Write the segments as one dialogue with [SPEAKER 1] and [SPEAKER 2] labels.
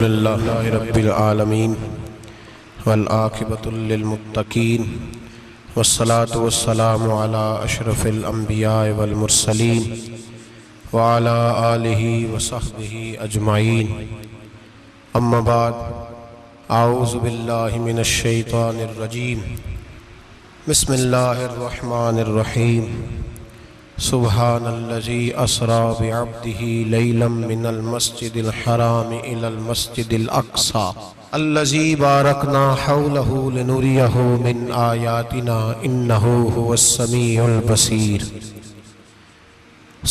[SPEAKER 1] للہ رب العالمین والعاقبۃ للمتقین والصلاة والسلام علی اشرف الانبیاء والمرسلین وعلی آلہ وصحبہ اجمعین اما بعد اعوذ باللہ من الشیطان الرجیم بسم اللہ الرحمن الرحیم سبحان الذي اسرى بعبده ليلا من المسجد الحرام الى المسجد الاقصى الذي باركنا حوله لنريه من آياتنا انه هو السميع البصير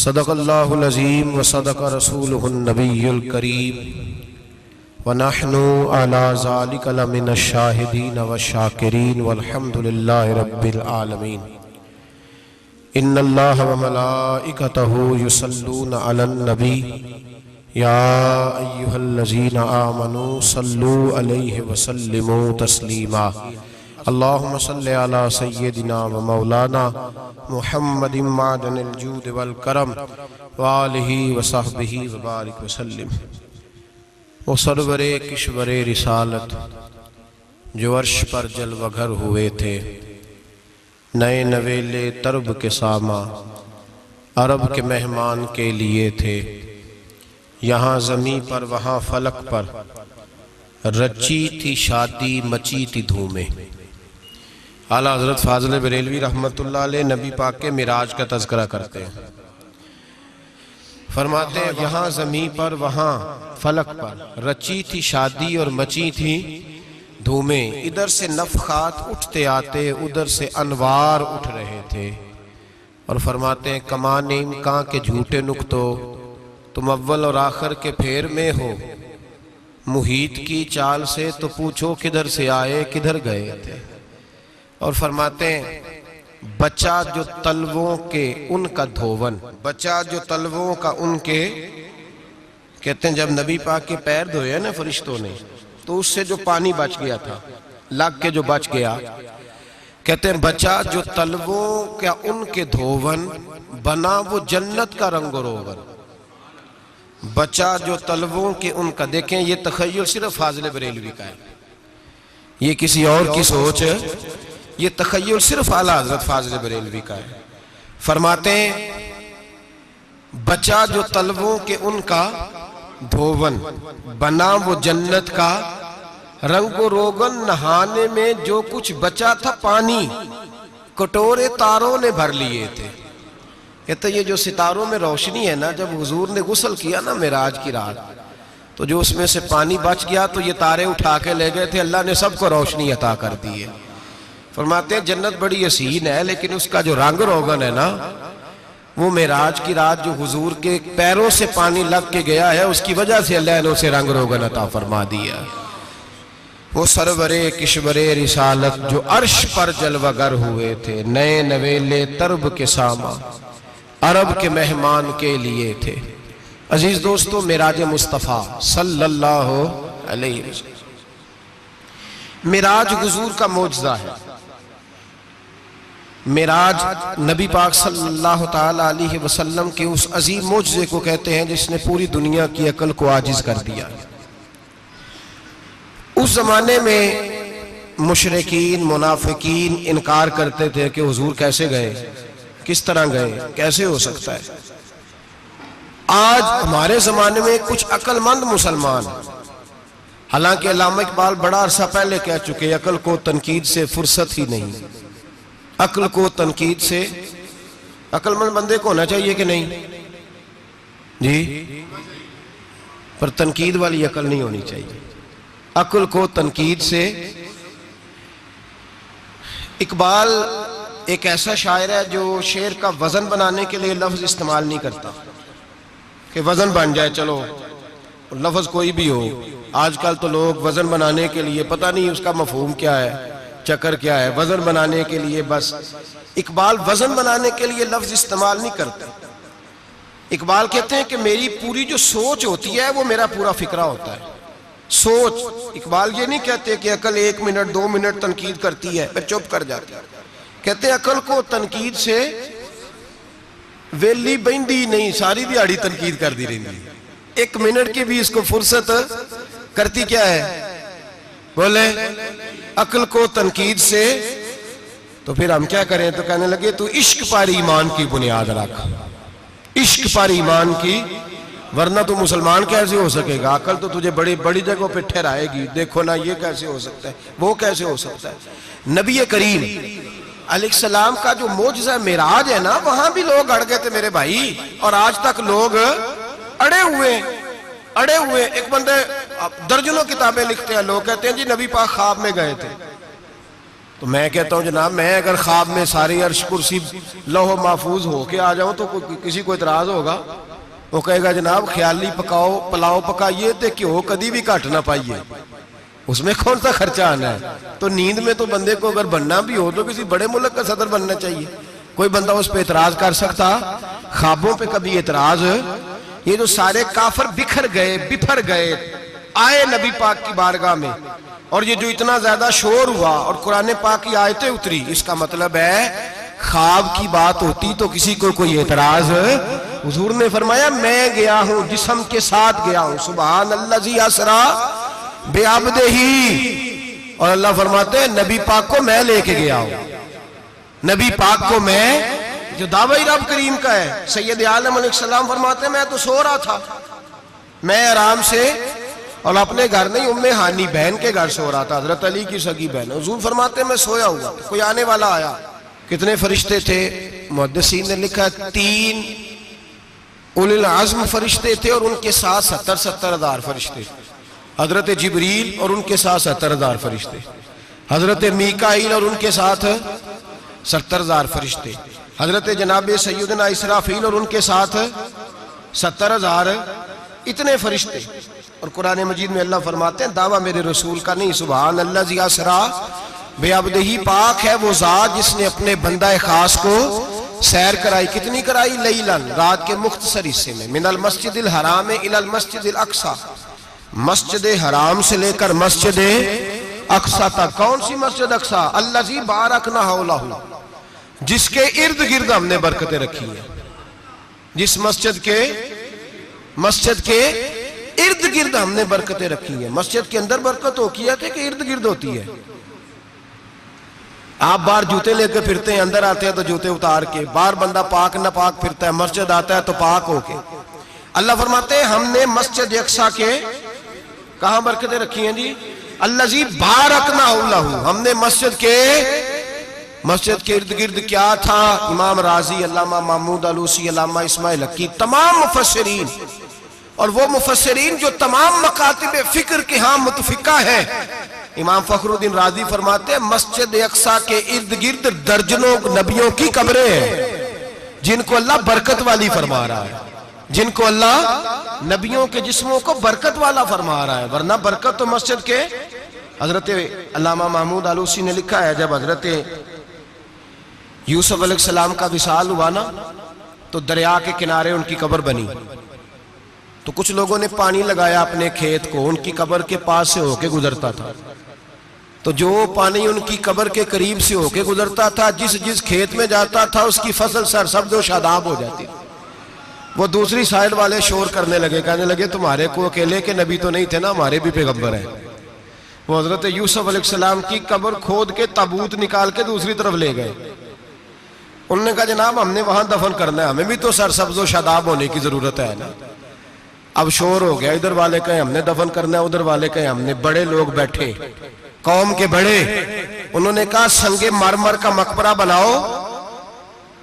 [SPEAKER 1] صدق الله العظيم وصدق رسوله النبي الكريم ونحن على ذلك لمن الشاهدين والشاكرين والحمد لله رب العالمين ان اللہ وملائکتہ یصلون علی النبی یا ایہا الذین آمنوا صلوا علیہ وسلموا تسلیما اللہم صلی علی سیدنا ومولانا محمد معدن الجود والکرم وآلہ وصحبہ وبارک وسلم۔ وہ سرور کشور رسالت جو عرش پر جلوہ گر ہوئے تھے، نئے نویلے ترب کے ساما عرب کے مہمان کے لیے تھے، یہاں زمین پر وہاں فلک پر رچی تھی شادی مچی تھی دھومیں۔ اعلیٰ حضرت فاضل بریلوی رحمت اللہ علیہ نبی پاک کے معراج کا تذکرہ کرتے ہیں، فرماتے ہیں یہاں زمین پر وہاں فلک پر رچی تھی شادی اور مچی تھی دھومیں، ادھر سے نفخات اٹھتے آتے ادھر سے انوار اٹھ رہے تھے، اور فرماتے ہیں کمان امکان کے جھوٹے نکتو، تم اول اور آخر کے پھیر میں ہو، محیط کی چال سے تو پوچھو کدھر سے آئے کدھر گئے تھے۔ اور فرماتے ہیں بچہ جو تلووں کے ان کا دھوون، بچہ جو تلووں کا ان کے، کہتے ہیں جب نبی پاک کے پیر دھوئے نا فرشتوں نے تو اس سے جو پانی بچ گیا تھا لگ کے جو بچ گیا، کہتے ہیں بچہ جو تلووں کا ان کے دھوون بنا وہ جنت کا رنگ و روغن، بچہ جو تلووں کے ان کا، دیکھیں یہ تخیل صرف فاضل بریلوی کا ہے، یہ کسی اور کی سوچ ہے، یہ تخیل صرف اعلیٰ حضرت فاضل بریلوی کا ہے۔ فرماتے ہیں بچہ جو تلووں کے ان کا دھوون بنا وہ جنت کا رنگ و روغن، نہانے میں جو کچھ بچا تھا پانی کٹورے تاروں نے بھر لیے تھے۔ کہتے یہ جو ستاروں میں روشنی ہے نا، جب حضور نے غسل کیا نا معراج کی رات تو جو اس میں سے پانی بچ گیا تو یہ تارے اٹھا کے لے گئے تھے، اللہ نے سب کو روشنی عطا کر دی ہے۔ فرماتے ہیں جنت بڑی حسین ہے لیکن اس کا جو رنگ روغن ہے نا، وہ معراج کی رات جو حضور کے پیروں سے پانی لگ کے گیا ہے اس کی وجہ سے اللہ نے اسے رنگ روغن عطا فرما دیا۔ وہ سرور کشور رسالت جو عرش پر جلوہ گر ہوئے تھے، نئے نویلے ترب کے ساما عرب کے مہمان کے لیے تھے۔ عزیز دوستو، معراج مصطفیٰ صلی اللہ علیہ وسلم، معراج حضور کا معجزہ ہے۔ معراج نبی پاک صلی اللہ تعالیٰ علیہ وسلم کے اس عظیم معجزے کو کہتے ہیں جس نے پوری دنیا کی عقل کو عاجز کر دیا۔ اس زمانے میں مشرکین منافقین انکار کرتے تھے کہ حضور کیسے گئے، کس طرح گئے، کیسے ہو سکتا ہے۔ آج ہمارے زمانے میں کچھ عقل مند مسلمان، حالانکہ علامہ اقبال بڑا عرصہ پہلے کہہ چکے عقل کو تنقید سے فرصت ہی نہیں، عقل کو تنقید سے، عقل مند بندے کو ہونا چاہیے کہ نہیں جی، پر تنقید والی عقل نہیں ہونی چاہیے، عقل کو تنقید سے۔ اقبال ایک ایسا شاعر ہے جو شعر کا وزن بنانے کے لیے لفظ استعمال نہیں کرتا کہ وزن بن جائے، چلو لفظ کوئی بھی ہو۔ آج کل تو لوگ وزن بنانے کے لیے پتہ نہیں اس کا مفہوم کیا ہے، چکر کیا ہے، وزن بنانے کے لیے بس۔ اقبال وزن بنانے کے لیے لفظ استعمال نہیں کرتے۔ اقبال کہتے ہیں کہ میری پوری جو سوچ ہوتی ہے وہ میرا پورا فکرہ ہوتا ہے، سوچ۔ اقبال یہ نہیں کہتے کہ عقل 1 منٹ 2 منٹ تنقید کرتی ہے پھر چپ کر جاتی ہے، کہتے ہیں عقل کو تنقید سے ویلی بہندی نہیں، ساری دیہاڑی تنقید کر دی رہی، ایک منٹ کی بھی اس کو فرصت کرتی کیا ہے؟ بولے عقل کو تنقید سے. تو پھر ہم کیا کریں؟ تو کہنے لگے تو عشق پر ایمان کی بنیاد رکھ، عشق پر ایمان کی، ورنہ تو مسلمان کیسے ہو سکے گا؟ عقل تو تجھے بڑی بڑی جگہوں پہ ٹھہرائے گی، دیکھو نا یہ کیسے ہو سکتا ہے، وہ کیسے ہو سکتا ہے. نبی کریم علیہ السلام کا جو معجزہ معراج ہے نا، وہاں بھی لوگ اڑ گئے تھے میرے بھائی، اور آج تک لوگ اڑے ہوئے. ایک بندے درجنوں کتابیں لکھتے ہیں، لوگ کہتے ہیں جی نبی پاک خواب میں گئے تھے. تو میں کہتا ہوں جناب، میں اگر خواب میں ساری عرش کرسی لوح محفوظ ہو کے آ جاؤں تو کسی کو اعتراض ہوگا؟ وہ کہے گا جناب خیالی پکاؤ پلاؤ پکائیے تے کیوں کدی بھی کٹ نہ پائیے، اس میں کون سا خرچہ آنا ہے؟ تو نیند میں تو بندے کو اگر بننا بھی ہو تو کسی بڑے ملک کا صدر بننا چاہیے. کوئی بندہ اس پہ اعتراض کر سکتا؟ خوابوں پہ کبھی اعتراض؟ یہ جو سارے کافر بکھر گئے آئے نبی پاک کی بارگاہ میں، اور یہ جو اتنا زیادہ شور ہوا اور قرآن پاک کی آیتیں اتری، اس کا مطلب ہے خواب کی بات ہوتی تو کسی کو کوئی اعتراض؟ حضور نے فرمایا میں گیا ہوں، جسم کے ساتھ گیا ہوں، سبحان الذی اسری بعبدہ، اور اللہ فرماتے ہیں نبی پاک کو میں لے کے گیا ہوں. نبی پاک کو میں، جو دعوی رب کریم کا ہے. سید عالم علیہ السلام فرماتے ہیں میں تو سو رہا تھا، میں آرام سے، اور اپنے گھر نہیں ام ہانی بہن کے گھر سو رہا تھا، حضرت علی کی سگی بہن. حضور فرماتے ہیں میں سویا ہوا، کوئی آنے والا آیا. کتنے فرشتے تھے؟ محدثین نے لکھا 3 اولی العزم فرشتے تھے، اور ان کے ساتھ 70 ہزار فرشتے. حضرت جبریل اور ان کے ساتھ 70 ہزار فرشتے، حضرت میکائیل اور ان کے ساتھ 70 ہزار فرشتے، حضرت جناب سیدنا اسرافیل اور ان کے ساتھ 70 ہزار، اتنے فرشتے. اور قرآن مجید میں اللہ فرماتے ہیں دعویٰ میرے رسول کا نہیں، سبحان الذی اسری بعبدہ، پاک ہے وہ ذات جس نے اپنے بندہ خاص کو سیر کرائی. کتنی کرائی؟ لیلاً، رات کے مختصر حصے میں، من المسجد الحرام الی المسجد الاقصی، مسجد حرام سے لے کر مسجد اقصی تک. کون سی مسجد اقصی؟ الذی بارکنا حولہ، جس کے ارد گرد ہم نے برکتیں رکھی ہیں. جس مسجد کے ارد گرد ہم نے برکتیں رکھی ہیں. مسجد کے اندر برکت ہوتی ہے کہ ارد گرد ہوتی ہے؟ آپ باہر جوتے لے کے پھرتے ہیں، اندر آتے ہیں تو جوتے اتار کے. باہر بندہ پاک نہ پاک پھرتا ہے، مسجد آتا ہے تو پاک ہو کے. اللہ فرماتے ہیں ہم نے مسجد اقصی کے کہاں برکتیں رکھی ہیں جی؟ الذی بارکنا حولہ، ہم نے مسجد کے ارد گرد کیا تھا؟ امام رازی، علامہ محمود علوسی، علامہ اسماعیل حقی، تمام مفسرین، اور وہ مفسرین جو تمام مکاتب فکر کے ہاں متفقہ ہیں. امام فخر الدین رازی فرماتے ہیں مسجد اقصی کے ارد گرد درجنوں نبیوں کی قبریں ہیں جن کو اللہ برکت والی فرما رہا ہے، جن کو اللہ نبیوں کے جسموں کو برکت والا فرما رہا ہے. ورنہ برکت تو مسجد کے. حضرت علامہ محمود علوسی نے لکھا ہے جب حضرت یوسف علیہ السلام کا وصال ہوا نا تو دریا کے کنارے ان کی قبر بنی. تو کچھ لوگوں نے پانی لگایا اپنے کھیت کو، ان کی قبر کے پاس سے ہو کے گزرتا تھا. تو جو پانی ان کی قبر کے قریب سے ہو کے گزرتا تھا، جس کھیت میں جاتا تھا اس کی فصل سرسبز و شاداب ہو جاتی. وہ دوسری سائیڈ والے شور کرنے لگے، کہنے لگے تمہارے کو اکیلے کے نبی تو نہیں تھے نا، ہمارے بھی پیغمبر ہیں. وہ حضرت یوسف علیہ السلام کی قبر کھود کے تابوت نکال کے دوسری طرف لے گئے. انہوں نے کہا جناب ہم نے وہاں دفن کرنا ہے، ہمیں بھی تو سرسبز و شاداب ہونے کی ضرورت ہے نا. اب شور ہو گیا، ادھر والے کہیں ہم نے دفن کرنا ہے، ادھر والے کہیں ہم نے. بڑے لوگ بیٹھے، قوم کے بڑے، انہوں نے کہا سنگ مرمر کا مقبرہ بناؤ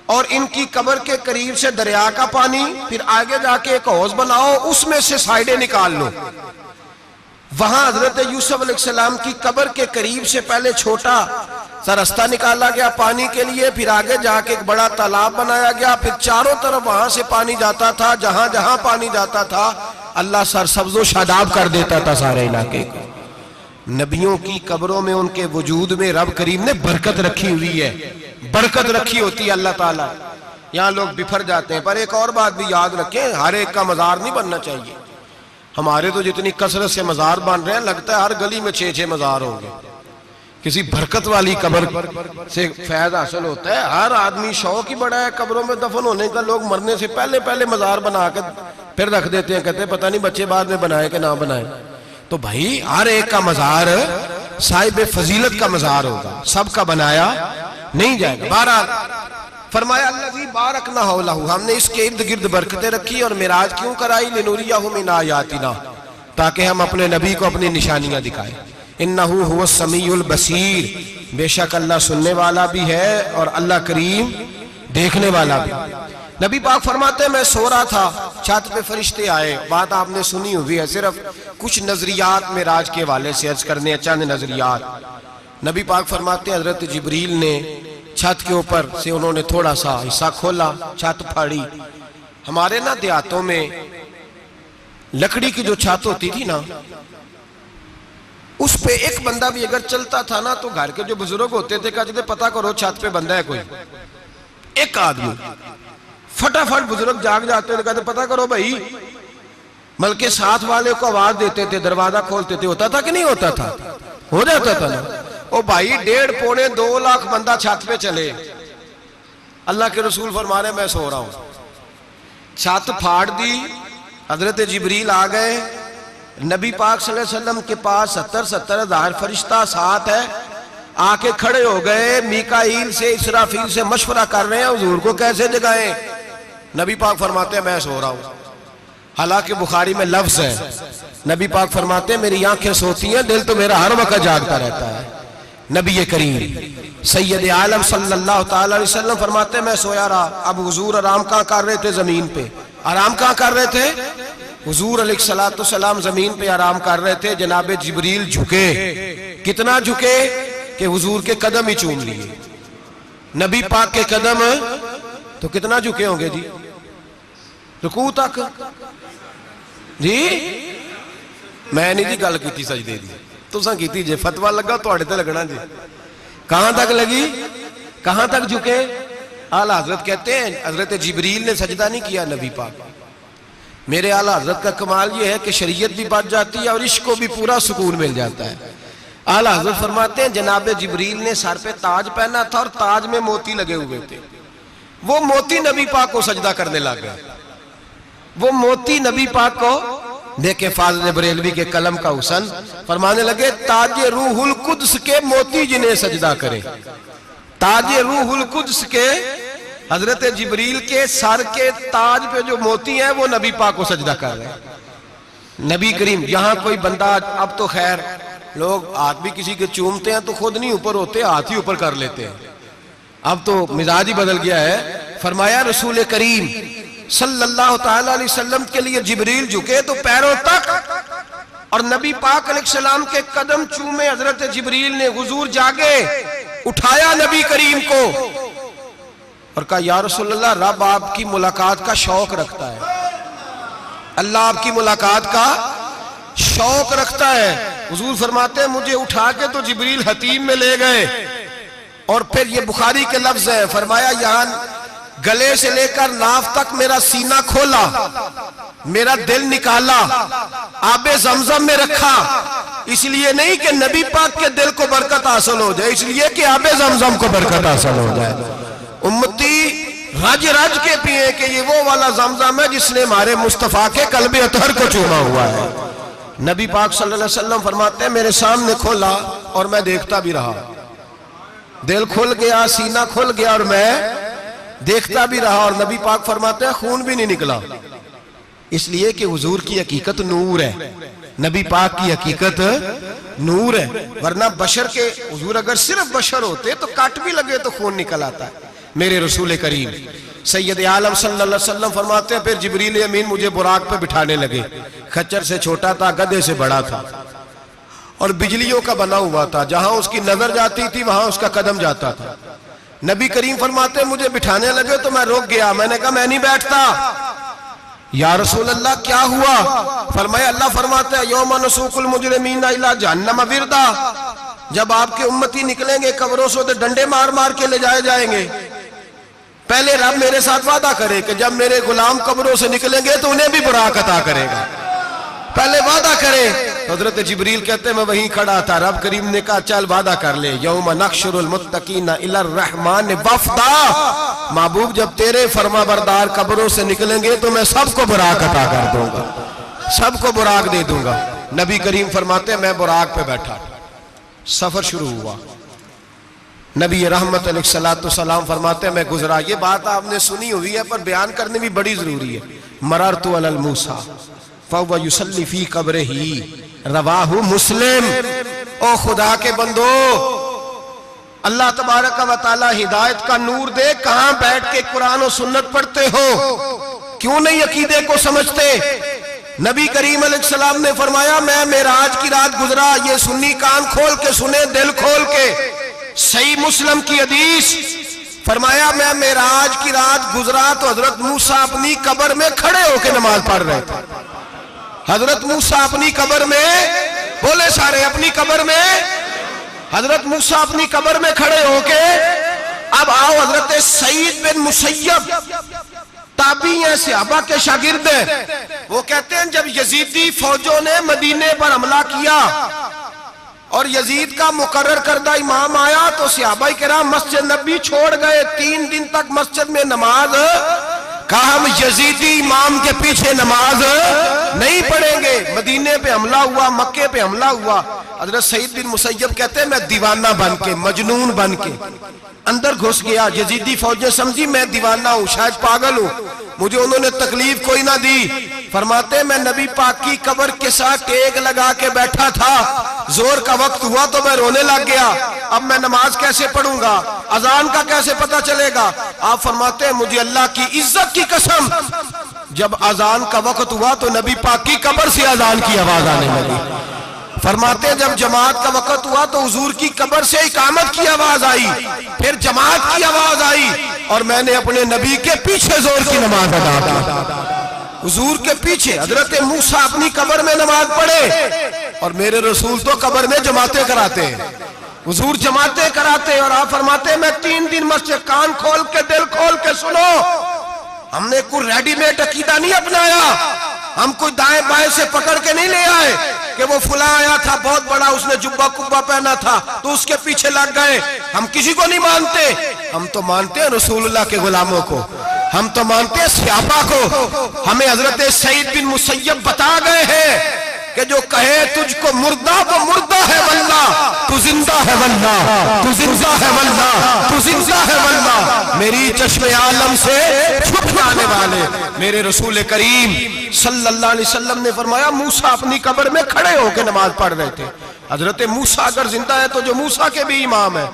[SPEAKER 1] اور ان کی قبر کے قریب سے دریا کا پانی، پھر آگے جا کے ایک حوض بناؤ، اس میں سے سائیڈیں نکال لو. وہاں حضرت یوسف علیہ السلام کی قبر کے قریب سے پہلے چھوٹا سا راستہ نکالا گیا پانی کے لیے، پھر آگے جا کے ایک بڑا تالاب بنایا گیا، پھر چاروں طرف وہاں سے پانی جاتا تھا. جہاں جہاں پانی جاتا تھا اللہ سرسبز و شاداب کر دیتا تھا سارے علاقے کو. نبیوں کی قبروں میں ان کے وجود میں رب کریم نے برکت رکھی ہوئی ہے، برکت رکھی ہوتی ہے اللہ تعالیٰ. یہاں لوگ بفر جاتے ہیں. پر ایک اور بات بھی یاد رکھیں، ہر ایک کا مزار نہیں بننا چاہیے. ہمارے تو جتنی کثرت سے مزار بن رہے ہیں لگتا ہے ہر گلی میں 6 مزار ہوں گے. کسی برکت والی قبر سے فیض حاصل ہوتا ہے. ہر آدمی شوق ہی بڑا ہے قبروں میں دفن ہونے کا. لوگ مرنے سے پہلے مزار بنا کے پھر رکھ دیتے ہیں، کہتے ہیں پتہ نہیں بچے بعد میں بنائے کہ نہ بنائے. تو بھائی ہر ایک کا مزار صاحب فضیلت کا مزار ہوگا، سب کا بنایا نہیں جائے گا۔ بہرحال فرمایا الذی بارکنا حولہ، ہم نے اس کے ارد گرد برکتیں رکھی اور معراج کیوں کرائی؟ لنوریہ من آیاتنا، تاکہ ہم اپنے نبی کو اپنی نشانیاں دکھائیں۔ انہ هو السمیع البصیر، بے شک اللہ سننے والا بھی ہے اور اللہ کریم دیکھنے والا بھی۔ نبی پاک فرماتے ہیں میں سو رہا تھا، چھت پہ فرشتے آئے، بات آپ نے سنی ہوئی ہے، صرف کچھ نظریات معراج کے حوالے سے عرض کرنے ہیں، چند نظریات۔ نبی پاک فرماتے ہیں حضرت جبریل نے چھت کے اوپر سے انہوں نے تھوڑا سا حصہ کھولا، چھت پھاڑی۔ ہمارے نا دیہاتوں میں لکڑی کی جو چھت ہوتی تھی نا، اس پہ ایک بندہ بھی اگر چلتا تھا نا تو گھر کے جو بزرگ ہوتے تھے کہتے تھے پتہ کرو چھت پہ بندہ ہے کوئی، ایک آدمی فٹافٹ بزرگ جاگ جاتے تھے، کہتے پتہ کرو بھائی، بلکہ ساتھ والے کو آواز دیتے تھے، دروازہ کھولتے تھے، ہوتا تھا کہ نہیں ہوتا تھا؟ ہو جاتا تھا نا۔ او بھائی 1.5 پونے 2 لاکھ بندہ چھت پہ چلے، اللہ کے رسول فرما رہے میں سو رہا ہوں، چھت پھاڑ دی، حضرت جبریل آ گئے، نبی پاک صلی اللہ علیہ وسلم کے پاس 70 ہزار فرشتہ ساتھ ہے، آ کے کھڑے ہو گئے، میکائیل سے اسرافیل سے مشورہ کر رہے ہیں حضور کو کیسے جگائیں۔ نبی پاک فرماتے ہیں میں سو رہا ہوں، حالانکہ بخاری میں لفظ ہے، نبی پاک فرماتے ہیں میری آنکھیں سوتی ہیں، دل تو میرا ہر وقت جاگتا رہتا ہے۔ نبی کریم سید عالم صلی اللہ تعالی علیہ وسلم فرماتے ہیں میں سویا رہا، اب حضور آرام کہاں کر رہے تھے؟ زمین پہ۔ آرام کہاں کر رہے تھے؟ حضور علیہ السلام زمین پہ آرام کر رہے تھے، جناب جبریل جھکے، کتنا جھکے کہ حضور کے قدم ہی چوم لیے، نبی پاک کے قدم تو کتنا جھکے ہوں گے جی؟ رکوع تک جی؟ میں نہیں جی گل کی سجدے دی، تساں کیتی جے، فتوہ لگا تو تے لگنا جی۔ کہاں تک لگی؟ کہاں تک جھکے؟ اعلیٰ حضرت کہتے ہیں حضرت جبریل نے سجدہ نہیں کیا نبی پاک۔ میرے اعلیٰ حضرت کا کمال یہ ہے کہ شریعت بھی بچ جاتی ہے اور عشق کو بھی پورا سکون مل جاتا ہے۔ اعلیٰ حضرت فرماتے ہیں جناب جبریل نے سر پہ تاج پہنا تھا اور تاج میں موتی لگے ہوئے تھے، وہ موتی نبی پاک کو سجدہ کرنے لگ گئے، وہ موتی نبی پاک کو دیکھیں فاضل بریلوی کے قلم کا حسن، فرمانے لگے تاج روح القدس کے موتی جنہیں سجدہ کریں، تاج روح القدس کے حضرت جبریل کے سر کے تاج پہ جو موتی ہیں وہ نبی پاک کو سجدہ کر رہے ہیں۔ نبی کریم یہاں کوئی بندہ، اب تو خیر لوگ ہاتھ بھی کسی کے چومتے ہیں تو خود نہیں اوپر ہوتے، ہاتھ ہی اوپر کر لیتے ہیں، اب تو مزاج ہی بدل گیا ہے۔ فرمایا رسول کریم صلی اللہ تعالی علیہ وسلم کے لیے جبریل جھکے تو پیروں تک، اور نبی پاک علیہ السلام کے قدم چومے حضرت جبریل نے، حضور جاگے، اٹھایا نبی کریم کو اور کہا یا رسول اللہ رب آپ کی ملاقات کا شوق رکھتا ہے، اللہ آپ کی ملاقات کا شوق رکھتا ہے۔ حضور فرماتے ہیں مجھے اٹھا کے تو جبریل حتیم میں لے گئے، اور پھر یہ بخاری کے لفظ ہے، فرمایا یہاں گلے سے لے کر ناف تک میرا سینہ کھولا، میرا دل نکالا، آب زمزم میں رکھا، اس لیے نہیں کہ نبی پاک کے دل کو برکت حاصل ہو جائے، اس لیے کہ آب زمزم کو برکت حاصل ہو جائے۔ امتی رج رج کے پیئے کہ یہ وہ والا زمزم ہے جس نے ہمارے مصطفیٰ کے قلب اطہر کو چوما ہوا ہے۔ نبی پاک صلی اللہ علیہ وسلم فرماتے ہیں میرے سامنے کھولا اور میں دیکھتا بھی رہا، دل کھل گیا، سینہ کھل گیا اور میں دیکھتا بھی رہا، اور نبی پاک فرماتے ہیں خون بھی نہیں نکلا، اس لیے کہ حضور کی حقیقت نور ہے، نبی پاک کی حقیقت نور ہے، ورنہ بشر کے حضور اگر صرف بشر ہوتے تو کٹ بھی لگے تو خون نکل آتا ہے۔ میرے رسول کریم سید عالم صلی اللہ علیہ وسلم فرماتے ہیں پھر جبریل امین مجھے براق پہ بٹھانے لگے، خچر سے چھوٹا تھا، گدھے سے بڑا تھا، اور بجلیوں کا بنا ہوا تھا، جہاں اس کی نظر جاتی تھی وہاں اس کا قدم جاتا تھا۔ نبی کریم فرماتے ہیں مجھے بٹھانے لگے تو میں رک گیا، میں نے کہا میں نہیں بیٹھتا۔ یا رسول اللہ کیا ہوا؟ فرمایا اللہ فرماتا ہے یوم نسوق المجرمین الی جہنم وردا، جب آپ کے امتی نکلیں گے قبروں سے ڈنڈے مار مار کے لے جائے جائیں گے، پہلے رب میرے ساتھ وعدہ کرے کہ جب میرے غلام قبروں سے نکلیں گے تو انہیں بھی براق عطا کرے گا، پہلے وعدہ کرے۔ حضرت جبریل کہتے ہیں میں وہیں کھڑا تھا، رب کریم نے کہا چل وعدہ کر لے، یوم نحشر المتقین الی الرحمن وفدا، محبوب جب تیرے فرما بردار قبروں سے نکلیں گے تو میں سب کو براق عطا کر دوں گا، سب کو براق دے دوں گا۔ نبی کریم فرماتے ہیں میں براق پہ بیٹھا، سفر شروع ہوا، نبی رحمت علیہ السلام فرماتے ہیں میں گزرا۔ یہ بات آپ نے سنی ہوئی ہے پر بیان کرنے بھی بڑی ضروری ہے۔ مررت علی الموسیٰ فہو یصلی فی قبرہ، رواہ مسلم۔ او خدا کے بندو، اللہ تبارک و تعالی ہدایت کا نور دے، کہاں بیٹھ کے قرآن و سنت پڑھتے ہو؟ کیوں نہیں عقیدے کو سمجھتے؟ نبی کریم علیہ السلام نے فرمایا میں معراج کی رات گزرا، یہ سنی کان کھول کے سنے، دل کھول کے، صحیح مسلم کی حدیث، فرمایا میں معراج کی رات گزرا تو حضرت موسیٰ اپنی قبر میں کھڑے ہو کے نماز پڑھ رہے تھے۔ حضرت موسیٰ اپنی قبر میں، بولے سارے، اپنی قبر میں، حضرت موسیٰ اپنی قبر میں کھڑے ہو کے۔ اب آؤ، حضرت سعید بن مسیب تابعی ہیں، صحابہ کے شاگرد ہیں، وہ کہتے ہیں جب یزیدی فوجوں نے مدینے پر حملہ کیا اور یزید کا مقرر کردہ امام آیا تو صحابہ کرام مسجد نبی چھوڑ گئے، 3 دن تک مسجد میں نماز، کہا ہم یزیدی امام کے پیچھے نماز نہیں پڑھیں گے۔ مدینے پہ حملہ ہوا، مکے پہ حملہ ہوا، حضرت سعید بن مسیب کہتے ہیں میں دیوانہ بن کے، مجنون بن کے اندر گھس گیا۔ یزیدی فوجیں سمجھی میں دیوانہ ہوں، شاید پاگل ہوں، مجھے انہوں نے تکلیف کوئی نہ دی۔ فرماتے ہیں میں نبی پاک کی قبر کے ساتھ ٹیک لگا کے بیٹھا تھا، زور کا وقت ہوا تو میں رونے لگ گیا، اب میں نماز کیسے پڑھوں گا، اذان کا کیسے پتہ چلے گا؟ آپ فرماتے ہیں مجھے اللہ کی عزت کی قسم، جب اذان کا وقت ہوا تو نبی پاک کی قبر سے اذان کی آواز آنے لگی۔ فرماتے ہیں جب جماعت کا وقت ہوا تو حضور کی قبر سے اقامت کی آواز آئی، پھر جماعت کی آواز آئی، اور میں نے اپنے نبی کے پیچھے زور کی نماز ادا کی۔ حضور کے پیچھے حضرت موسیٰ اپنی قبر میں نماز پڑھے، اور میرے رسول تو قبر میں جماعتیں کراتے ہیں، حضور جماعتیں کراتے ہیں، اور آپ فرماتے ہیں میں 3 دن مسجد، کان کھول کے دل کھول کے سنو، ہم نے کوئی ریڈی میڈ عقیدہ نہیں اپنایا، ہم کوئی دائیں بائیں سے پکڑ کے نہیں لے آئے کہ وہ فلاں آیا تھا بہت بڑا، اس نے جبہ کبہ پہنا تھا تو اس کے پیچھے لگ گئے۔ ہم کسی کو نہیں مانتے، ہم تو مانتے ہیں رسول اللہ کے غلاموں کو، ہم تو مانتے ہیں صحابہ کو۔ ہمیں حضرت سعید بن مسیب بتا گئے ہیں کہ جو کہے تجھ کو مردہ وہ مردہ ہے واللہ، تو زندہ ہے واللہ، تو زندہ ہے واللہ، تو زندہ ہے واللہ، میری چشم عالم سے چھپ جانے والے میرے رسول کریم صلی اللہ علیہ وسلم نے فرمایا موسیٰ اپنی قبر میں کھڑے ہو کے نماز پڑھ رہے تھے۔ حضرت موسیٰ اگر زندہ ہے تو جو موسیٰ کے بھی امام ہے،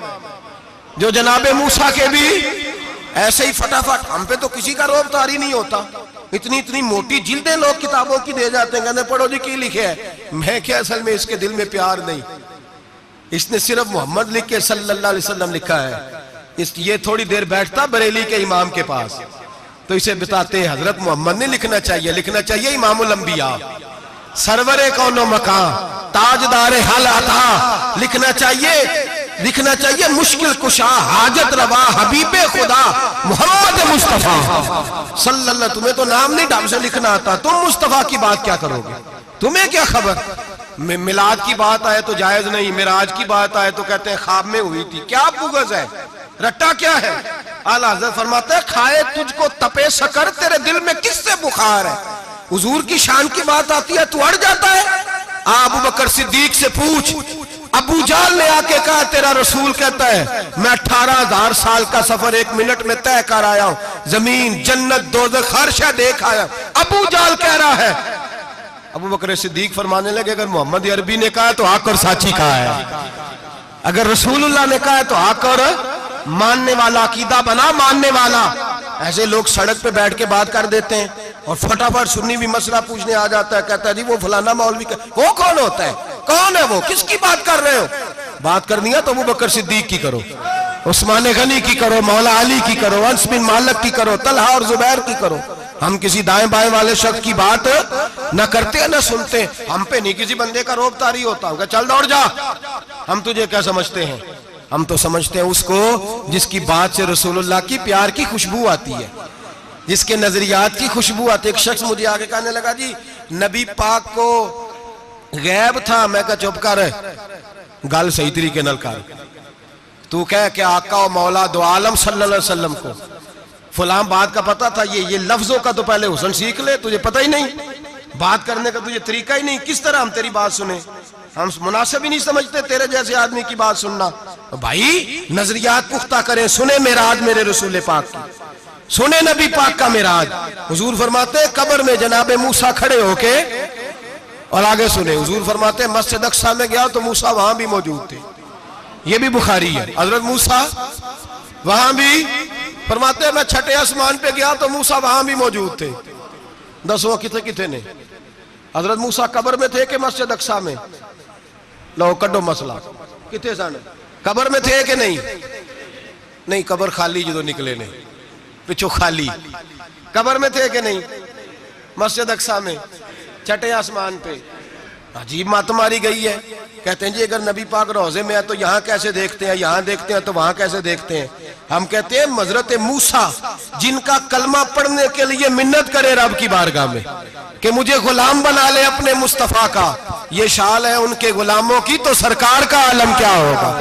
[SPEAKER 1] جو جناب موسیٰ کے بھی، ایسے ہی فٹافٹ ہم پہ تو کسی کا روب طاری نہیں ہوتا، اتنی موٹی جلدیں لوگ کتابوں کی دے جاتے ہیں، کہتے پڑھو جی کی لکھے ہے، میں کیا اصل میں اس کے دل میں پیار نہیں، اس نے صرف محمد لکھ کے صلی اللہ علیہ وسلم لکھا ہے، یہ تھوڑی دیر بیٹھتا بریلی کے امام کے پاس تو اسے بتاتے ہیں حضرت محمد نے لکھنا چاہیے امام الانبیاء، سرور کون و مکان، تاجدار حال عطا، لکھنا چاہیے مشکل کشا، حاجت روا، حبیب خدا محمد مصطفیٰ صلی اللہ۔ تمہیں تو نام نہیں ڈھنگ سے لکھنا آتا، تم مصطفیٰ کی بات کیا کرو گے؟ تمہیں کیا خبر؟ میلاد کی بات آئے تو جائز نہیں، معراج کی بات آئے تو کہتے ہیں خواب میں ہوئی تھی، کیا بغض ہے، رٹا کیا ہے؟ اعلیٰ حضرت فرماتا ہے کھائے تجھ کو تپے سکر، تیرے دل میں کس سے بخار ہے؟ حضور کی شان کی بات آتی ہے تو اڑ جاتا ہے۔ ابو بکر صدیق سے پوچھ، ابو جال نے آ کے کہا تیرا رسول کہتا ہے میں 18,000 سال کا سفر 1 منٹ میں طے کر آیا ہوں، زمین جنت دوزخ ہر شے دیکھ آیا۔ ابو جال کہہ رہا ہے، ابو بکر صدیق فرمانے لگے اگر محمد عربی نے کہا تو آ کر ساتھی کہا ہے، اگر رسول اللہ نے کہا ہے تو آ کر ماننے والا، عقیدہ بنا ماننے والا۔ ایسے لوگ سڑک پہ بیٹھ کے بات کر دیتے ہیں اور فٹافٹ سنی بھی مسئلہ پوچھنے آ جاتا ہے، کہتا ہے جی وہ فلانا مولوی کا، وہ کون ہوتا ہے، کون ہے وہ، کس کی بات کر رہے ہو؟ بات کرنی ہے تو ابو بکر صدیق کی کرو، عثمان غنی کی کرو، مولا علی کی کرو، انس بن مالک کی کرو، طلحہ اور زبیر کی کرو۔ ہم کسی دائیں بائیں والے شخص کی بات نہ کرتے نہ سنتے، ہم پہ نہیں کسی بندے کا روب طاری ہوتا ہوں کہ چل دوڑ جا، ہم تجھے کیا سمجھتے ہیں؟ ہم تو سمجھتے ہیں اس کو جس کی بات سے رسول اللہ کی پیار کی خوشبو آتی ہے، جس کے نظریات کی خوشبو آتی ہے۔ ایک شخص مجھے آگے کہنے لگا جی نبی پاک کو غیب تھا، میں کہا چپ کر، گل صحیح طریقے نال کر، تو کہہ کہ آقا و مولا دو عالم صلی اللہ علیہ وسلم کو فلاں بات کا پتہ تھا، یہ لفظوں کا تو پہلے حسن سیکھ لے، تجھے پتہ ہی نہیں، بات کرنے کا تجھے طریقہ ہی نہیں، کس طرح ہم تیری بات سنیں؟ ہم مناسب ہی نہیں سمجھتے تیرے جیسے آدمی کی بات سننا۔ بھائی نظریات پختہ کریں، سنیں معراج میرے رسول پاک کی، سنیں نبی پاک کا معراج۔ حضور فرماتے ہیں قبر میں جناب موسیٰ کھڑے ہو کے، اور آگے سنیں حضور فرماتے ہیں مسجد اقصیٰ میں گیا تو موسیٰ وہاں بھی موجود تھے، یہ بھی بخاری ہے۔ حضرت موسیٰ وہاں بھی، فرماتے ہیں میں چھٹے آسمان پہ گیا تو موسیٰ وہاں بھی موجود تھے۔ دسو کتنے نے؟ حضرت موسیٰ قبر میں تھے کہ مسجد اقصیٰ میں؟ لو کڈو مسئلہ، کتنے سن؟ قبر میں تھے کہ نہیں؟ نہیں، قبر خالی جدو نکلے نے پچھو خالی، قبر میں تھے کہ نہیں؟ مسجد اقصیٰ میں چھٹے آسمان پہ۔ عجیب مات ماری گئی ہے، کہتے ہیں جی اگر نبی پاک روضے میں ہے تو یہاں کیسے دیکھتے ہیں، یہاں دیکھتے ہیں تو وہاں کیسے دیکھتے ہیں؟ ہم کہتے ہیں حضرت موسیٰ جن کا کلمہ پڑھنے کے لیے منت کرے رب کی بارگاہ میں کہ مجھے غلام بنا لے اپنے مصطفیٰ کا، یہ شان ہے ان کے غلاموں کی، تو سرکار کا عالم کیا ہوگا؟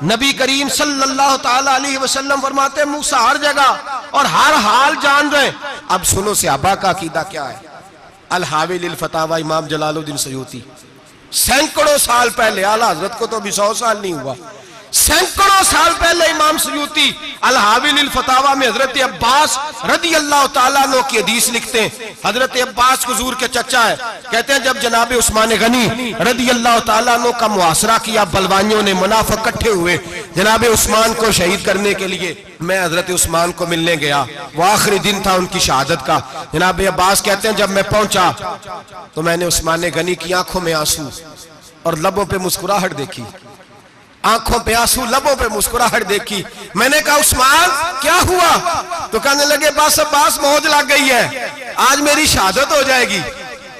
[SPEAKER 1] نبی کریم صلی اللہ تعالیٰ علیہ وسلم فرماتے ہیں موسیٰ ہر جگہ اور ہر حال جان رہے۔ اب سنو صحابہ کا عقیدہ کیا ہے۔ الحاوی للفتاوی امام جلال الدین سیوطی، سینکڑوں سال پہلے، اعلیٰ حضرت کو تو ابھی 100 سال نہیں ہوا، سینکڑوں سال پہلے امام سیوطی الحاوی للفتاوی میں حضرت عباس رضی اللہ تعالیٰ عنہ کی حدیث لکھتے ہیں۔ حضرت عباس حضور کے چچا ہے، کہتے ہیں جب جناب عثمان غنی رضی اللہ تعالیٰ عنہ کا محاصرہ کیا، بلوانیوں نے، منافق اکٹھے ہوئے جناب عثمان کو شہید کرنے کے لیے، میں حضرت عثمان کو ملنے گیا، وہ آخری دن تھا ان کی شہادت کا۔ جناب عباس کہتے ہیں جب میں پہنچا تو میں نے عثمان غنی کی آنکھوں میں آنسو اور لبوں پہ مسکراہٹ دیکھی، آنکھوں پہ آنسو لبوں پہ مسکراہٹ دیکھی۔ میں نے کہا عثمان کیا ہوا؟ تو کہنے لگے بس عباس موج لگ گئی ہے، آج میری شہادت ہو جائے گی۔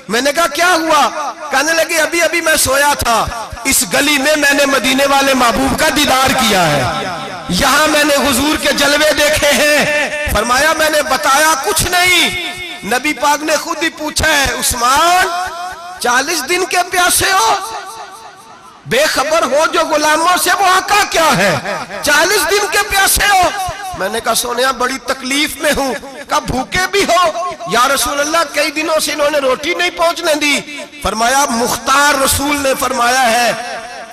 [SPEAKER 1] میں نے کہا کیا ہوا؟ کہنے لگے ابھی ابھی میں سویا تھا، اس گلی میں میں نے مدینے والے محبوب کا دیدار کیا ہے، یہاں میں نے حضور کے جلوے دیکھے ہیں۔ فرمایا میں نے بتایا کچھ نہیں، نبی پاک نے خود ہی پوچھا ہے عثمان 40 دن کے پیاسے ہو، بے خبر ہو جو غلاموں سے وہ آقا کیا ہے، 40 دن کے پیاسے ہو۔ میں نے کہا سونیا بڑی تکلیف میں ہوں۔ کہا بھوکے بھی ہو؟ یا رسول اللہ کئی دنوں سے انہوں نے روٹی نہیں پہنچنے دی۔ فرمایا مختار رسول نے فرمایا ہے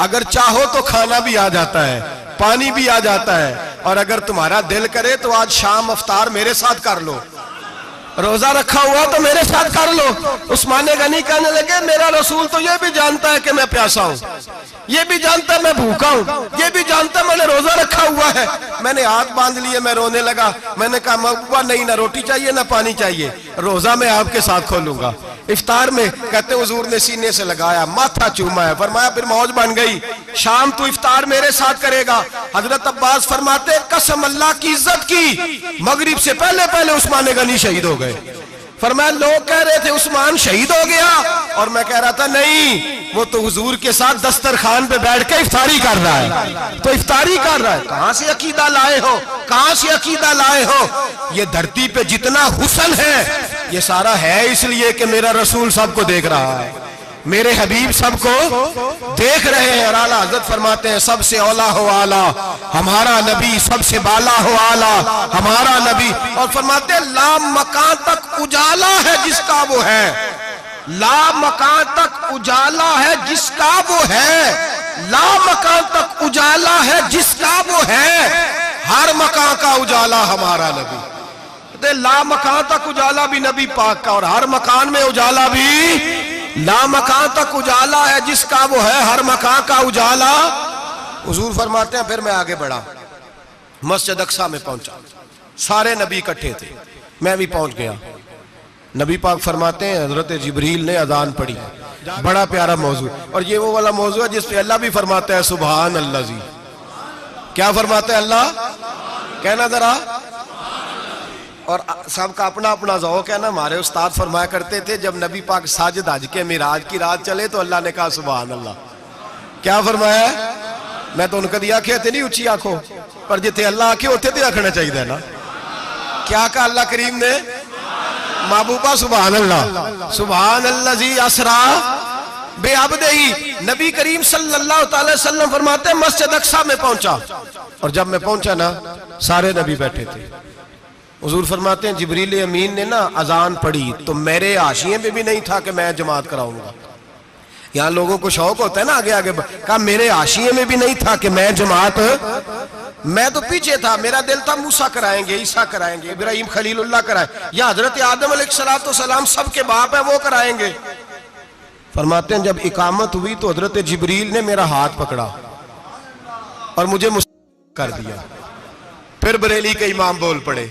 [SPEAKER 1] اگر چاہو تو کھانا بھی آ جاتا ہے، پانی بھی آ جاتا ہے، اور اگر تمہارا دل کرے تو آج شام افطار میرے ساتھ کر لو، روزہ رکھا ہوا تو میرے ساتھ کر لو۔ عثمان غنی کہنے لگے میرا رسول تو یہ بھی جانتا ہے کہ میں پیاسا ہوں، یہ بھی جانتا ہے میں بھوکا ہوں، یہ بھی جانتا ہے میں نے روزہ رکھا ہوا ہے۔ میں نے ہاتھ باندھ لیے، میں رونے لگا، میں نے کہا محبوبہ نہیں، نہ روٹی چاہیے نہ پانی چاہیے، روزہ میں آپ کے ساتھ کھولوں گا۔ افطار میں کہتے حضور نے سینے سے لگایا، ماتھا چوما ہے، فرمایا پھر موج بن گئی، شام تو افطار میرے ساتھ کرے گا۔ حضرت عباس فرماتے قسم اللہ کی عزت کی، مغرب سے پہلے پہلے عثمان غنی شہید ہو گئے۔ فرمایا لوگ کہہ رہے تھے عثمان شہید ہو گیا، اور میں کہہ رہا تھا نہیں، وہ تو حضور کے ساتھ دسترخوان پہ بیٹھ کے افطاری کر رہا ہے، تو افطاری کر رہا ہے۔ کہاں سے عقیدہ لائے ہو، کہاں سے عقیدہ لائے ہو؟ یہ دھرتی پہ جتنا حسن ہے یہ سارا ہے اس لیے کہ میرا رسول سب کو دیکھ رہا ہے، میرے حبیب سب کو دیکھ رہے ہیں۔ اور اعلیٰ حضرت فرماتے ہیں سب سے اولا ہو اعلیٰ ہمارا نبی، سب سے بالا ہو اعلیٰ ہمارا نبی۔ اور فرماتے ہیں لا مکان تک اجالا ہے جس کا وہ ہے، لا مکان تک اجالا ہے جس کا وہ ہے، لا مکان تک اجالا ہے جس کا وہ ہے، ہر مکان کا اجالا ہمارا نبی۔ لا مکان تک اجالا بھی نبی پاک کا، اور ہر مکان میں اجالا بھی، لا مکان تک اجالا ہے جس کا وہ ہے، ہر مکان کا اجالا۔ حضور فرماتے ہیں پھر میں آگے بڑھا، مسجد اقصیٰ میں پہنچا، سارے نبی اکٹھے تھے، میں بھی پہنچ گیا۔ نبی پاک فرماتے ہیں حضرت جبریل نے اذان پڑھی، بڑا پیارا موضوع، اور یہ وہ والا موضوع ہے جس پہ اللہ بھی فرماتا ہے سبحان اللہ جی۔ کیا فرماتے ہیں اللہ؟ کہنا ذرا، اور سب کا اپنا اپنا ذوق ہے نا۔ ہمارے استاد فرمایا کرتے تھے جب نبی پاک ساجد حج کے معراج کی رات چلے تو اللہ نے کہا سبحان اللہ۔ کیا فرمایا ہے؟ میں تو ان کا دیا کہ نہیں اچھی آنکھوں پر جتے اللہ آنکھیں ہوتے تھے آنکھنا چاہیے نا۔ کیا کہا اللہ کریم نے؟ محبوبہ سبحان اللہ، سبحان الذی اسرا بے عبدہی۔ نبی کریم صلی اللہ تعالی وسلم فرماتے ہیں مسجد اقصیٰ میں پہنچا، اور جب میں پہنچا نا سارے نبی بیٹھے تھے، حضور فرماتے ہیں جبریل امین نے نا اذان پڑھی تو میرے حاشیے میں بھی نہیں تھا کہ میں جماعت کراؤں گا. یہاں لوگوں کو شوق ہوتا ہے نا آگے آگے, کہا میرے حاشیے میں بھی نہیں تھا کہ میں جماعت, میں تو پیچھے تھا, میرا دل تھا موسیٰ کرائیں گے, عیسیٰ کرائیں گے, ابراہیم خلیل اللہ کرائیں, یا حضرت آدم علیہ السلام سب کے باپ ہیں وہ کرائیں گے. فرماتے ہیں جب اقامت ہوئی تو حضرت جبریل نے میرا ہاتھ پکڑا اور مجھے کر دیا. پھر بریلی کے امام بول پڑے,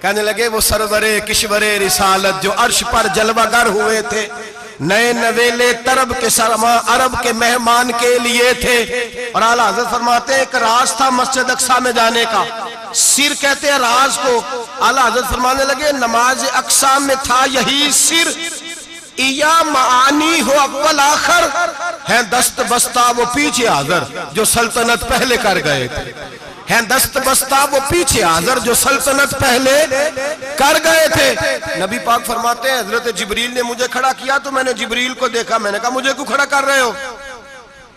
[SPEAKER 1] کہنے لگے وہ سرورے کشورے رسالت جو عرش پر جلوہ گر ہوئے تھے, نئے نویلے طرب کے سرما عرب کے مہمان کے لیے تھے. اور اعلیٰ حضرت فرماتے ہیں ایک راز تھا مسجد اقصیٰ میں جانے کا, سر کہتے ہیں راز کو. اعلیٰ حضرت فرمانے لگے نماز اقصیٰ میں تھا یہی سر, یا معانی ہو اول آخر, ہیں دست بستہ وہ پیچھے حاضر جو سلطنت پہلے کر گئے تھے, ہیں دست بستہ وہ پیچھے حاضر جو سلطنت پہلے کر گئے تھے. نبی پاک فرماتے ہیں حضرت جبریل نے مجھے کھڑا کیا تو میں نے جبریل کو دیکھا, میں نے کہا مجھے کیوں کھڑا کر رہے ہو؟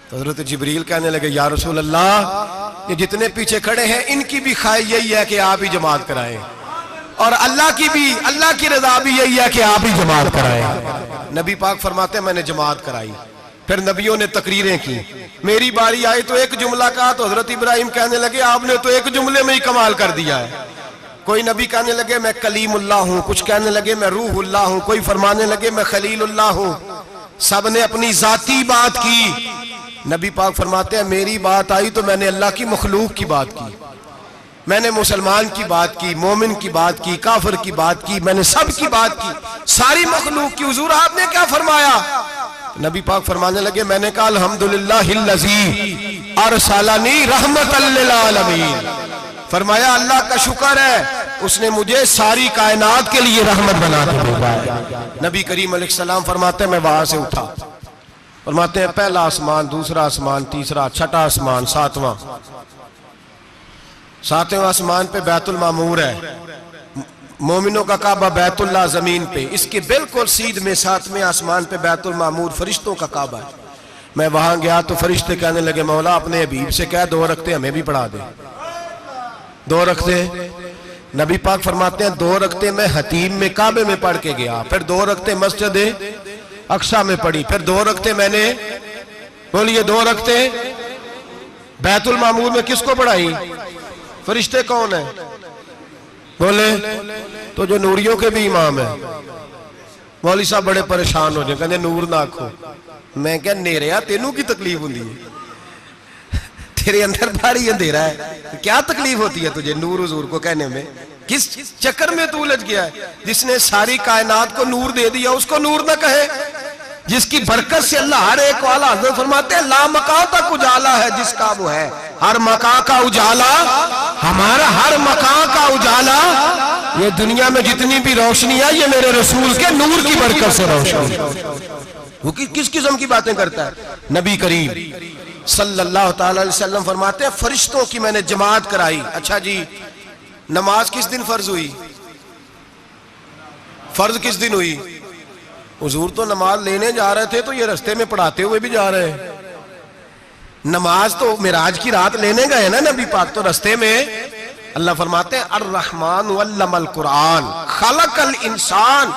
[SPEAKER 1] تو حضرت جبریل کہنے لگے یا رسول اللہ یہ جتنے پیچھے کھڑے ہیں ان کی بھی خواہش یہی ہے کہ آپ ہی جماعت کرائیں, اور اللہ کی رضا بھی یہی ہے کہ آپ ہی جماعت کرائیں. نبی پاک فرماتے ہیں میں نے جماعت کرائی. پھر نبیوں نے تقریریں کی, میری باری آئی تو ایک جملہ کہا تو حضرت ابراہیم کہنے لگے آپ نے تو ایک جملے میں ہی کمال کر دیا ہے. کوئی نبی کہنے لگے میں کلیم اللہ ہوں, کچھ کہنے لگے میں روح اللہ ہوں, کوئی فرمانے لگے میں خلیل اللہ ہوں. سب نے اپنی ذاتی بات کی. نبی پاک فرماتے ہیں میری بات آئی تو میں نے اللہ کی مخلوق کی بات کی, میں نے مسلمان کی بات کی, مومن کی بات کی, کافر کی بات کی, میں نے سب کی بات کی, ساری مخلوق کی. حضور آپ نے کیا فرمایا؟ نبی پاک فرمانے لگے میں نے کہا الحمدللہ الذی ارسلنی رحمت للعالمین. فرمایا اللہ کا شکر ہے اس نے مجھے ساری کائنات کے لیے رحمت بنا کے بھیجا ہے. نبی کریم علیہ السلام فرماتے ہیں میں وہاں سے اٹھا, فرماتے ہیں پہلا آسمان, دوسرا آسمان, تیسرا, چھٹا آسمان, ساتواں آسمان پہ بیت المعمور ہے, مومنوں کا کعبہ بیت اللہ زمین پہ, اس کے بالکل سیدھ میں ساتویں آسمان پہ بیت المعمور فرشتوں کا کعبہ ہے. میں وہاں گیا تو فرشتے کہنے لگے مولا اپنے حبیب سے کہہ 2 رکعتیں ہمیں بھی پڑھا دے. 2 رکعتیں نبی پاک فرماتے ہیں 2 رکعتیں میں حتیم میں کعبے میں پڑھ کے گیا, پھر 2 رکعتیں مسجد اقصیٰ میں پڑھی, پھر 2 رکعتیں میں نے بولیے 2 رکعتیں بیت المعمور میں کس کو پڑھائی؟ فرشتے کون ہیں بولے؟ تو جو نوریوں کے بھی امام ہیں. مولوی صاحب بڑے پریشان ہو جائیں, کہنے نور نہ آکھو. میں کہا نیریا تینوں کی تکلیف ہوندی ہے, تیرے اندر بھاری اندھیرا ہے, کیا تکلیف ہوتی ہے تجھے نور حضور کو کہنے میں؟ کس چکر میں تو الجھ گیا ہے؟ جس نے ساری کائنات کو نور دے دیا اس کو نور نہ کہے, جس کی برکت سے اللہ ہر ایک والا. حضرت فرماتے ہیں لا مکان تک اجالا ہے جس کا وہ ہے, ہر مکان کا اجالا ہمارا, ہر مکان کا اجالا. یہ دنیا میں جتنی بھی روشنی ہے یہ میرے رسول کے نور کی برکت سے روشن. وہ کس قسم کی باتیں کرتا ہے؟ نبی کریم صلی اللہ تعالی علیہ وسلم فرماتے ہیں فرشتوں کی میں نے جماعت کرائی. اچھا جی نماز کس دن فرض ہوئی؟ فرض کس دن ہوئی؟ حضور تو نماز لینے جا رہے تھے تو یہ رستے میں پڑھاتے ہوئے بھی جا رہے ہیں. نماز تو معراج کی رات لینے گئے نا نبی پاک, تو رستے میں اللہ فرماتے ہیں الرحمن علم القرآن خلق الانسان.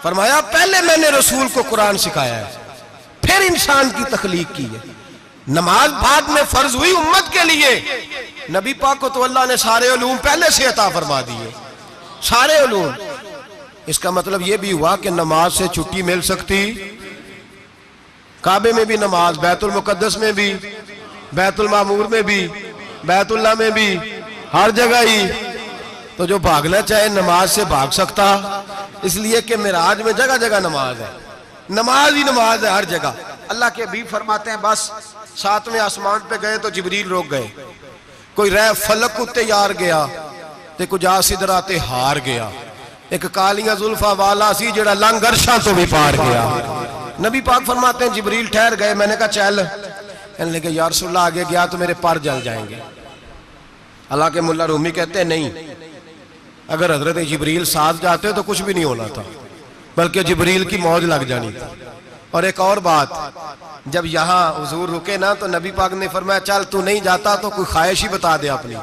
[SPEAKER 1] فرمایا پہلے میں نے رسول کو قرآن سکھایا ہے, پھر انسان کی تخلیق کی ہے. نماز بعد میں فرض ہوئی امت کے لیے. نبی پاک کو تو اللہ نے سارے علوم پہلے سے عطا فرما دیے, سارے علوم. اس کا مطلب یہ بھی ہوا کہ نماز سے چھٹی مل سکتی, کعبے میں بھی نماز, بیت المقدس میں بھی, بیت المعمور میں بھی, بیت اللہ میں بھی, ہر جگہ ہی. تو جو بھاگنا چاہے نماز سے بھاگ سکتا, اس لیے کہ معراج میں جگہ جگہ نماز ہے, نماز ہی نماز ہے ہر جگہ. اللہ کے حبیب فرماتے ہیں بس 7ویں آسمان پہ گئے تو جبریل روک گئے, کوئی رہ فلک اتے یار گیا تے کچھ آسدرہ تے ہار گیا, ایک کالیاں زلفا والا سی جڑا لنگ عرشاں تو بھی پار گیا. نبی پاک فرماتے ہیں جبریل ٹھہر گئے, میں نے کہا چل, کہنے لگے یا رسول اللہ آگے گیا تو میرے پر جل جائیں گے. حالانکہ ملا رومی کہتے ہیں نہیں, اگر حضرت جبریل ساتھ جاتے تو کچھ بھی نہیں ہونا تھا, بلکہ جبریل کی موج لگ جانی تھی. اور ایک اور بات, جب یہاں حضور رکے نا تو نبی پاک نے فرمایا چل تو نہیں جاتا تو کوئی خواہش ہی بتا دے اپنی.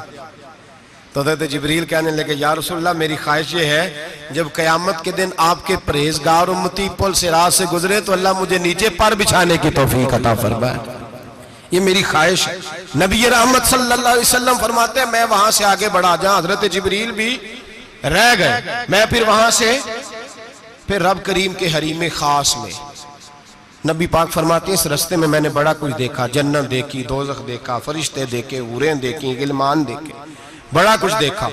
[SPEAKER 1] تو حضرت جبریل کہنے لگے یا رسول اللہ میری خواہش یہ ہے جب قیامت کے دن آپ کے پرہیزگار امتی پل صراط سے گزرے تو اللہ مجھے نیچے پر بچھانے کی توفیق عطا فرمائے، یہ میری خواہش ہے۔ نبی رحمت صلی اللہ علیہ وسلم فرماتے ہیں میں وہاں سے آگے بڑھا جاؤں، حضرت جبریل بھی رہ گئے، میں پھر وہاں سے پھر رب کریم کے حریم خاص میں نبی پاک فرماتے ہیں اس رستے میں نے بڑا کچھ دیکھا، جنت دیکھی، دوزخ دیکھا، فرشتے دیکھے، حوریں دیکھی، غلمان دیکھے، بڑا کچھ دیکھا۔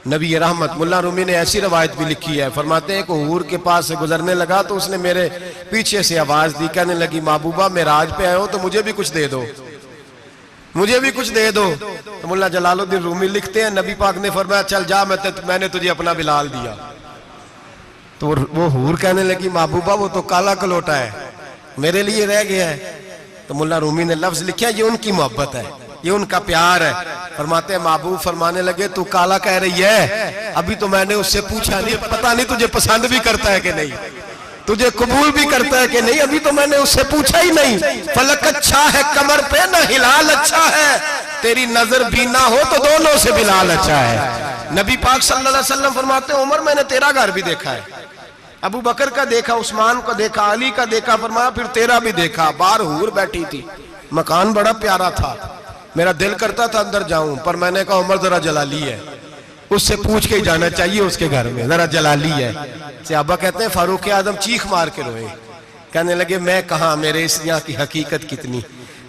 [SPEAKER 1] نبی رحمت ملا رومی نے ایسی روایت بھی لکھی ہے، فرماتے ہیں کہ حور کے پاس سے گزرنے لگا تو اس نے میرے پیچھے سے آواز دی، کہنے لگی محبوبہ معراج پہ آئے ہو تو مجھے بھی کچھ دے دو، مجھے بھی کچھ دے دو۔ تو ملا جلال الدین رومی لکھتے ہیں نبی پاک نے فرمایا چل جا میں نے تجھے اپنا بلال دیا۔ تو وہ حور کہنے لگی محبوبہ وہ تو کالا کلوٹا ہے، میرے لیے رہ گیا ہے۔ تو ملا رومی نے لفظ لکھا یہ ان کی محبت ہے، یہ ان کا پیار ہے۔ فرماتے ہیں محبوب فرمانے لگے تو کالا کہہ رہی ہے، ابھی تو میں نے اس سے پوچھا نہیں، پتہ نہیں تجھے پسند بھی کرتا ہے کہ نہیں، تجھے قبول بھی کرتا ہے کہ نہیں، ابھی تو میں نے اس سے پوچھا ہی نہیں۔ فلک اچھا ہے کمر پہ نہ ہلال اچھا ہے، تیری نظر بھی نہ ہو تو دونوں سے بلال اچھا ہے۔ نبی پاک صلی اللہ علیہ وسلم فرماتے ہیں عمر میں نے تیرا گھر بھی دیکھا ہے، ابو بکر کا دیکھا، عثمان کو دیکھا، علی کا دیکھا، فرمایا پھر تیرا بھی دیکھا، باہر حور بیٹھی تھی، مکان بڑا پیارا تھا، میرا دل کرتا تھا اندر جاؤں پر میں نے کہا عمر ذرا جلالی ہے، اس سے پوچھ کے ہی جانا چاہیے اس کے گھر میں، ذرا جلالی ہے۔ صحابہ کہتے ہیں فاروق اعظم چیخ مار کے روئے، کہنے لگے میں کہاں، میرے اس یہاں کی حقیقت کتنی،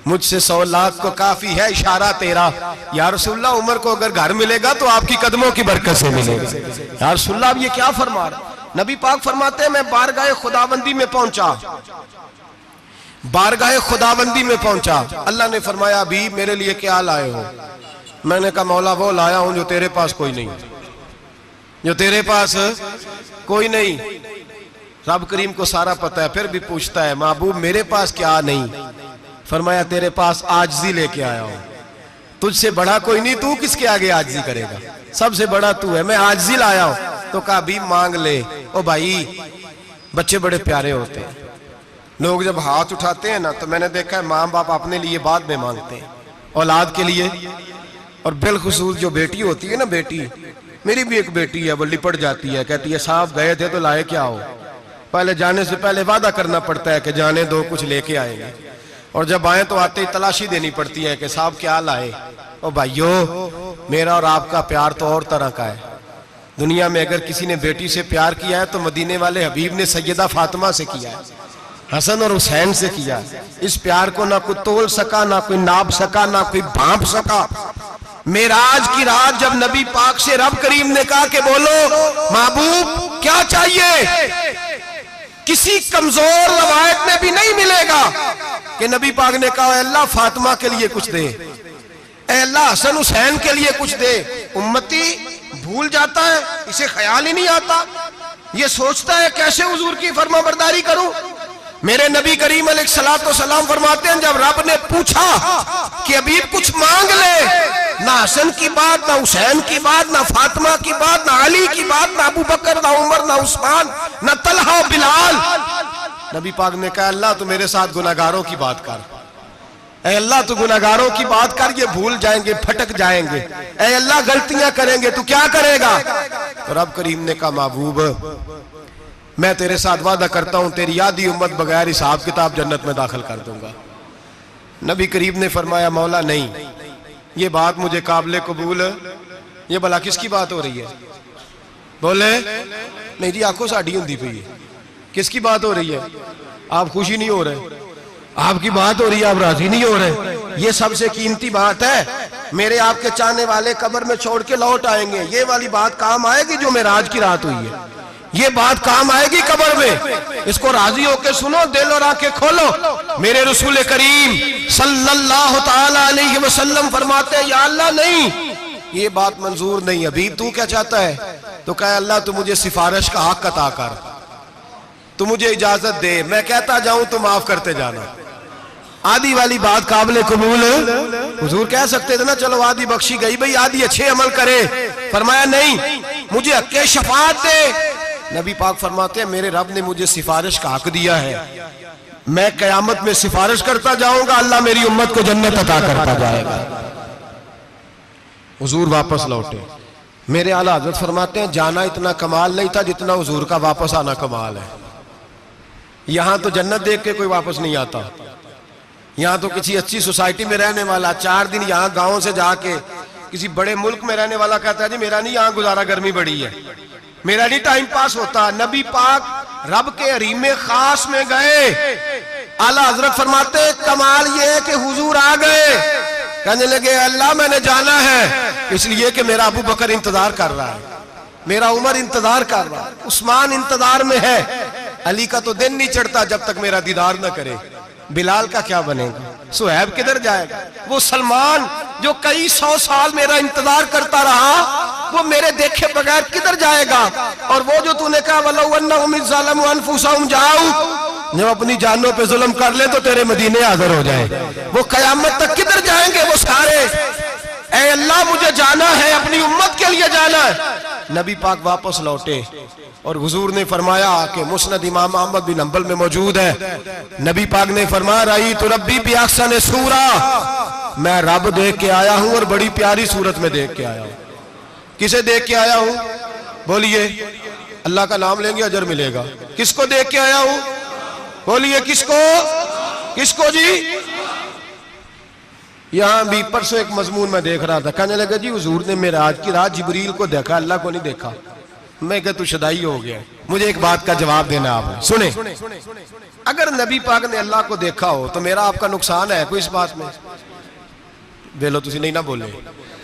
[SPEAKER 1] مجھ سے 100 لاکھ کو کافی ہے اشارہ تیرا۔ یا رسول اللہ عمر کو اگر گھر ملے گا تو آپ کی قدموں کی برکت سے ملے گا۔ یا رسول اللہ اب یہ کیا فرما رہا؟ نبی پاک فرماتے ہیں میں بارگاہ خداوندی میں پہنچا، بارگاہ خداوندی میں پہنچا، اللہ نے فرمایا ابھی میرے لیے کیا لائے ہو؟ میں نے کہا مولا وہ لایا ہوں جو تیرے پاس کوئی نہیں، جو تیرے پاس کوئی نہیں۔ رب کریم کو سارا پتہ ہے پھر بھی پوچھتا ہے محبوب میرے پاس کیا نہیں؟ فرمایا تیرے پاس عاجزی لے کے آیا ہوں، تجھ سے بڑا کوئی نہیں، تو کس کے آگے عاجزی کرے گا، سب سے بڑا تو ہے، میں عاجزی لایا ہوں۔ تو کہا بھی مانگ لے۔ او بھائی بچے بڑے پیارے ہوتے ہیں، لوگ جب ہاتھ اٹھاتے ہیں نا تو میں نے دیکھا ہے ماں باپ اپنے لیے بعد میں مانگتے ہیں، اولاد کے لیے، اور بالخصوص جو بیٹی ہوتی ہے نا، بیٹی میری بھی ایک بیٹی ہے، وہ لپٹ جاتی ہے، کہتی ہے صاحب گئے تھے تو لائے کیا ہو؟ پہلے جانے سے پہلے وعدہ کرنا پڑتا ہے کہ جانے دو کچھ لے کے آئیں گے، اور جب آئیں تو آتے ہی تلاشی دینی پڑتی ہے کہ صاحب کیا لائے۔ او بھائیو میرا اور آپ کا پیار تو اور طرح کا ہے، دنیا میں اگر کسی نے بیٹی سے پیار کیا ہے تو مدینے والے حبیب نے سیدہ فاطمہ سے کیا ہے، حسن اور حسین سے کیا ہے۔ اس پیار کو نہ کوئی تول سکا، نہ کوئی ناپ سکا، نہ کوئی بھانپ سکا۔ معراج کی رات جب نبی پاک سے رب کریم نے کہا کہ بولو محبوب کیا چاہیے، کسی کمزور روایت میں بھی نہیں ملے گا کہ نبی پاک نے کہا اے اللہ فاطمہ کے لیے کچھ دے، اے اللہ حسن حسین کے لیے کچھ دے۔ امتی بھول جاتا ہے، اسے خیال ہی نہیں آتا، یہ سوچتا ہے کیسے حضور کی فرما برداری کروں۔ میرے نبی کریم علیہ السلام فرماتے ہیں جب رب نے پوچھا کہ ابھی کچھ مانگ لے، نہ حسن کی بات، نہ حسین کی بات، نہ فاطمہ کی بات، نہ علی کی بات، نہ ابو بکر، نہ عمر، نہ عثمان، نہ طلحہ بلال، نبی پاک نے کہا اللہ تو میرے ساتھ گناہگاروں کی بات کر، اے اللہ تو گناہگاروں کی بات کر، یہ بھول جائیں گے، پھٹک جائیں گے، اے اللہ غلطیاں کریں گے تو کیا کرے گا؟ تو رب کریم نے کہا محبوب میں تیرے ساتھ وعدہ کرتا ہوں تیری آدھی امت بغیر حساب کتاب جنت میں داخل کر دوں گا۔ نبی کریم نے فرمایا مولا نہیں، یہ بات مجھے قابل قبول، یہ بھلا کس کی بات ہو رہی ہے؟ بولے نہیں جی آنکھوں ساڑھی ہوندی پئی ہے، کس کی بات ہو رہی ہے؟ آپ خوشی نہیں ہو رہے، آپ کی بات ہو رہی ہے، آپ راضی نہیں ہو رہے۔ یہ سب سے قیمتی بات ہے، میرے آپ کے چاہنے والے قبر میں چھوڑ کے لوٹ آئیں گے، یہ والی بات کام آئے گی جو معراج کی رات ہوئی ہے، یہ بات کام آئے گی قبر میں، اس کو راضی ہو کے سنو، دل اور آنکھیں کھولو۔ میرے رسول کریم صلی اللہ تعالی علیہ وسلم فرماتے ہیں یا اللہ نہیں، یہ بات منظور نہیں، ابھی تو کیا چاہتا ہے؟ تو کہا اللہ تو مجھے سفارش کا حق عطا کر، تو مجھے اجازت دے، میں کہتا جاؤں تو معاف کرتے جانا۔ آدھی والی بات قابل قبول، حضور کہہ سکتے تھے نا چلو آدھی بخشی گئی بھئی آدھی اچھے عمل کرے، فرمایا نہیں مجھے حق شفاعت دے۔ نبی پاک فرماتے ہیں میرے رب نے مجھے سفارش کا حق دیا ہے، میں قیامت میں سفارش کرتا جاؤں گا، اللہ میری امت کو جنت عطا کرتا جائے گا۔ حضور واپس لوٹے. میرے اعلیٰ حضرت فرماتے ہیں جانا اتنا کمال نہیں تھا جتنا حضور کا واپس آنا کمال ہے. یہاں تو جنت دیکھ کے کوئی واپس نہیں آتا. یہاں تو کسی اچھی سوسائٹی میں رہنے والا 4 دن یہاں گاؤں سے جا کے کسی بڑے ملک میں رہنے والا کہتا ہے جی میرا نہیں یہاں گزارا، گرمی بڑی ہے، میرا نہیں ٹائم پاس ہوتا. نبی پاک رب کے حریم خاص میں گئے. اعلیٰ حضرت فرماتے ہیں کمال یہ ہے کہ حضور آ گئے. کہنے لگے اللہ میں نے جانا ہے اس لیے کہ میرا ابو بکر انتظار کر رہا ہے، میرا عمر انتظار کر رہا ہے، عثمان انتظار میں ہے. علی کا تو دن نہیں چڑھتا جب تک میرا دیدار نہ کرے. بلال کا کیا بنے گا؟ صہیب کدھر جائے گا؟ وہ سلمان جو کئی 100 سال میرا انتظار کرتا رہا وہ میرے دیکھے بغیر کدھر جائے گا؟ اور وہ جو تو نے کہا وَلَوْ أَنَّهُمْ إِذْ ظَلَمُوا أَنفُسَهُمْ جَاءُوا، جب اپنی جانوں پہ ظلم کر لیں تو تیرے مدینے حاضر ہو جائیں. وہ قیامت تک کدھر جائیں گے وہ سارے؟ اے اللہ مجھے جانا ہے، اپنی امت کے لیے جانا ہے. نبی پاک واپس لوٹے اور حضور نے فرمایا کہ مسند امام احمد بن حنبل میں موجود ہے. نبی پاک نے فرمایا رأیت ربی بأحسن صورہ، میں رب دیکھ کے آیا ہوں اور بڑی پیاری صورت میں دیکھ کے آیا ہوں. کسے دیکھ کے آیا ہوں؟ بولیے. اللہ کا نام لیں گے اجر ملے گا. کس کو دیکھ کے آیا ہوں؟ بولیے کس کو؟ کس کو جی؟ یہاں بھی پرسوں ایک مضمون میں دیکھ رہا تھا، کہنے لگا جی حضور نے معراج کی رات جبریل کو دیکھا، اللہ کو نہیں دیکھا. میں کہا تو شدائی ہو گیا. مجھے ایک بات کا جواب دینا آپ سنیں. اگر نبی پاک نے اللہ کو دیکھا ہو تو میرا آپ کا نقصان ہے کوئی اس بات میں؟ ویلو تسی نہیں نہ بولے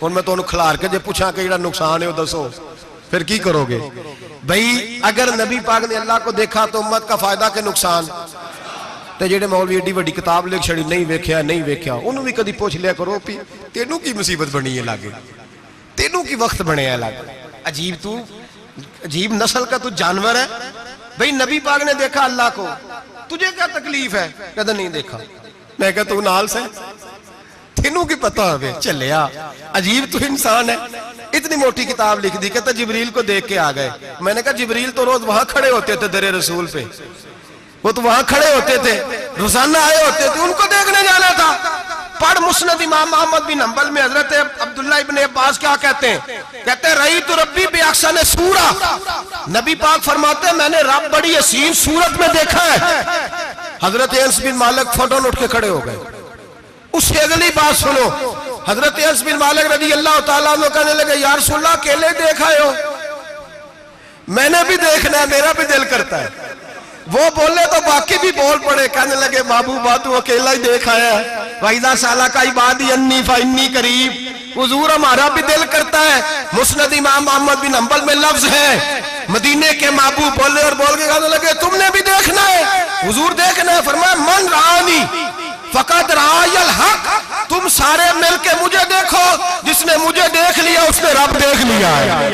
[SPEAKER 1] اور میں تو انہوں کھلار کے جے پوچھا کہ جڑا نقصان ہے وہ دسو پھر کی کرو گے؟ بھئی اگر نبی پاک نے اللہ کو دیکھا تو امت کا فائدہ کے نقصان؟ تے جڑے مولوی ایڈی وڈی کتاب لکھ چھڑی نہیں ویکھیا نہیں ویکھیا انہوں بھی کدی پوچھ لیا کرو پی تینوں کی مصیبت بنی ہے لاگے، تینوں کی وقت بنے ہے لاگے. عجیب نسل کا تو جانور ہے. بھئی نبی پاک نے دیکھا اللہ کو، تجھے کیا تکلیف ہے؟ کہتا نہیں دیکھا. میں کہتا تو نال سے تینوں کی پتہ ہوئے چلیا. عجیب تو انسان ہے. اتنی موٹی کتاب لکھ دی، کہتا جبریل کو دیکھ کے آ گئے. میں نے کہا جبریل تو روز وہاں کھڑے ہوتے تھے در رسول پہ، وہ تو وہاں کھڑے ہوتے تھے روزانہ آئے ہوتے تھے، ان کو دیکھنے جانا تھا. پڑھ مسند امام احمد بن حنبل میں حضرت عبداللہ ابن عباس کیا کہتے ہیں؟ کہتے ہیں رأیت ربی بأحسن صورہ، نبی پاک فرماتے ہیں میں نے رب بڑی حسین صورت میں دیکھا ہے. حضرت انس بن مالک فوٹون اٹھ کے کھڑے ہو گئے. اس سے اگلی بات سنو، حضرت انس بن مالک رضی اللہ تعالیٰ عنہ کہنے لگے یا رسول اللہ اکیلے دیکھا ہو؟ میں نے بھی دیکھنا ہے، میرا بھی دل کرتا ہے. وہ بولے تو باقی بھی بول پڑے، کہنے لگے محبوبہ تو اکیلا ہی دیکھ آیا ہے. وَإِذَا سَأَلَكَ عِبَادِي عَنِّي فَإِنِّي قَرِيبٌ. حضور ہمارا بھی دل کرتا ہے. مسند امام احمد بن حنبل میں لفظ ہے مدینے کے محبوب بولے اور بول کے کہنے لگے تم نے بھی دیکھنا ہے؟ حضور دیکھنا ہے. فرمایا من رآنی فقد رآی الحق، تم سارے مل کے مجھے دیکھو، جس نے مجھے دیکھ لیا اس نے رب دیکھ لیا ہے،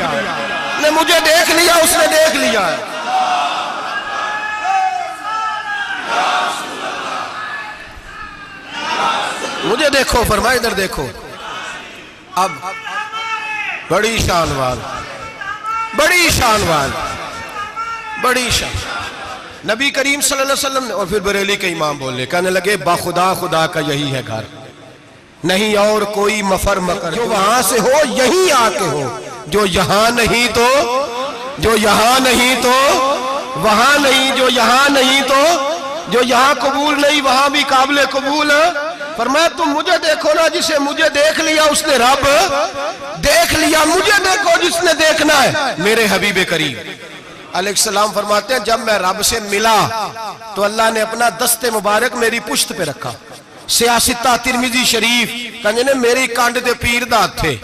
[SPEAKER 1] نے مجھے دیکھ لیا اس نے دیکھ لیا ہے. مجھے دیکھو، فرمائے ادھر دیکھو. اب بڑی شان وال، بڑی شان وال، بڑی شان. نبی کریم صلی اللہ علیہ وسلم نے اور پھر بریلی کے امام بولے، کہنے لگے با خدا خدا کا یہی ہے گھر، نہیں اور کوئی مفر مکر، جو وہاں سے ہو یہی آ کے ہو، جو یہاں نہیں تو، جو یہاں نہیں تو وہاں نہیں، جو یہاں نہیں تو جو یہاں قبول نہیں وہاں بھی قابل قبول. فرمایا تم مجھے دیکھو نا، جسے مجھے دیکھ لیا اس نے رب دیکھ لیا. مجھے دیکھو جس نے دیکھنا ہے میرے حبیب کریم علیہ السلام. فرماتے ہیں جب میں رب سے ملا تو اللہ نے اپنا دست مبارک میری پشت پہ رکھا. سیاستہ ترمذی شریف کہنے نے میری کانڈ دے پیر دات تھے،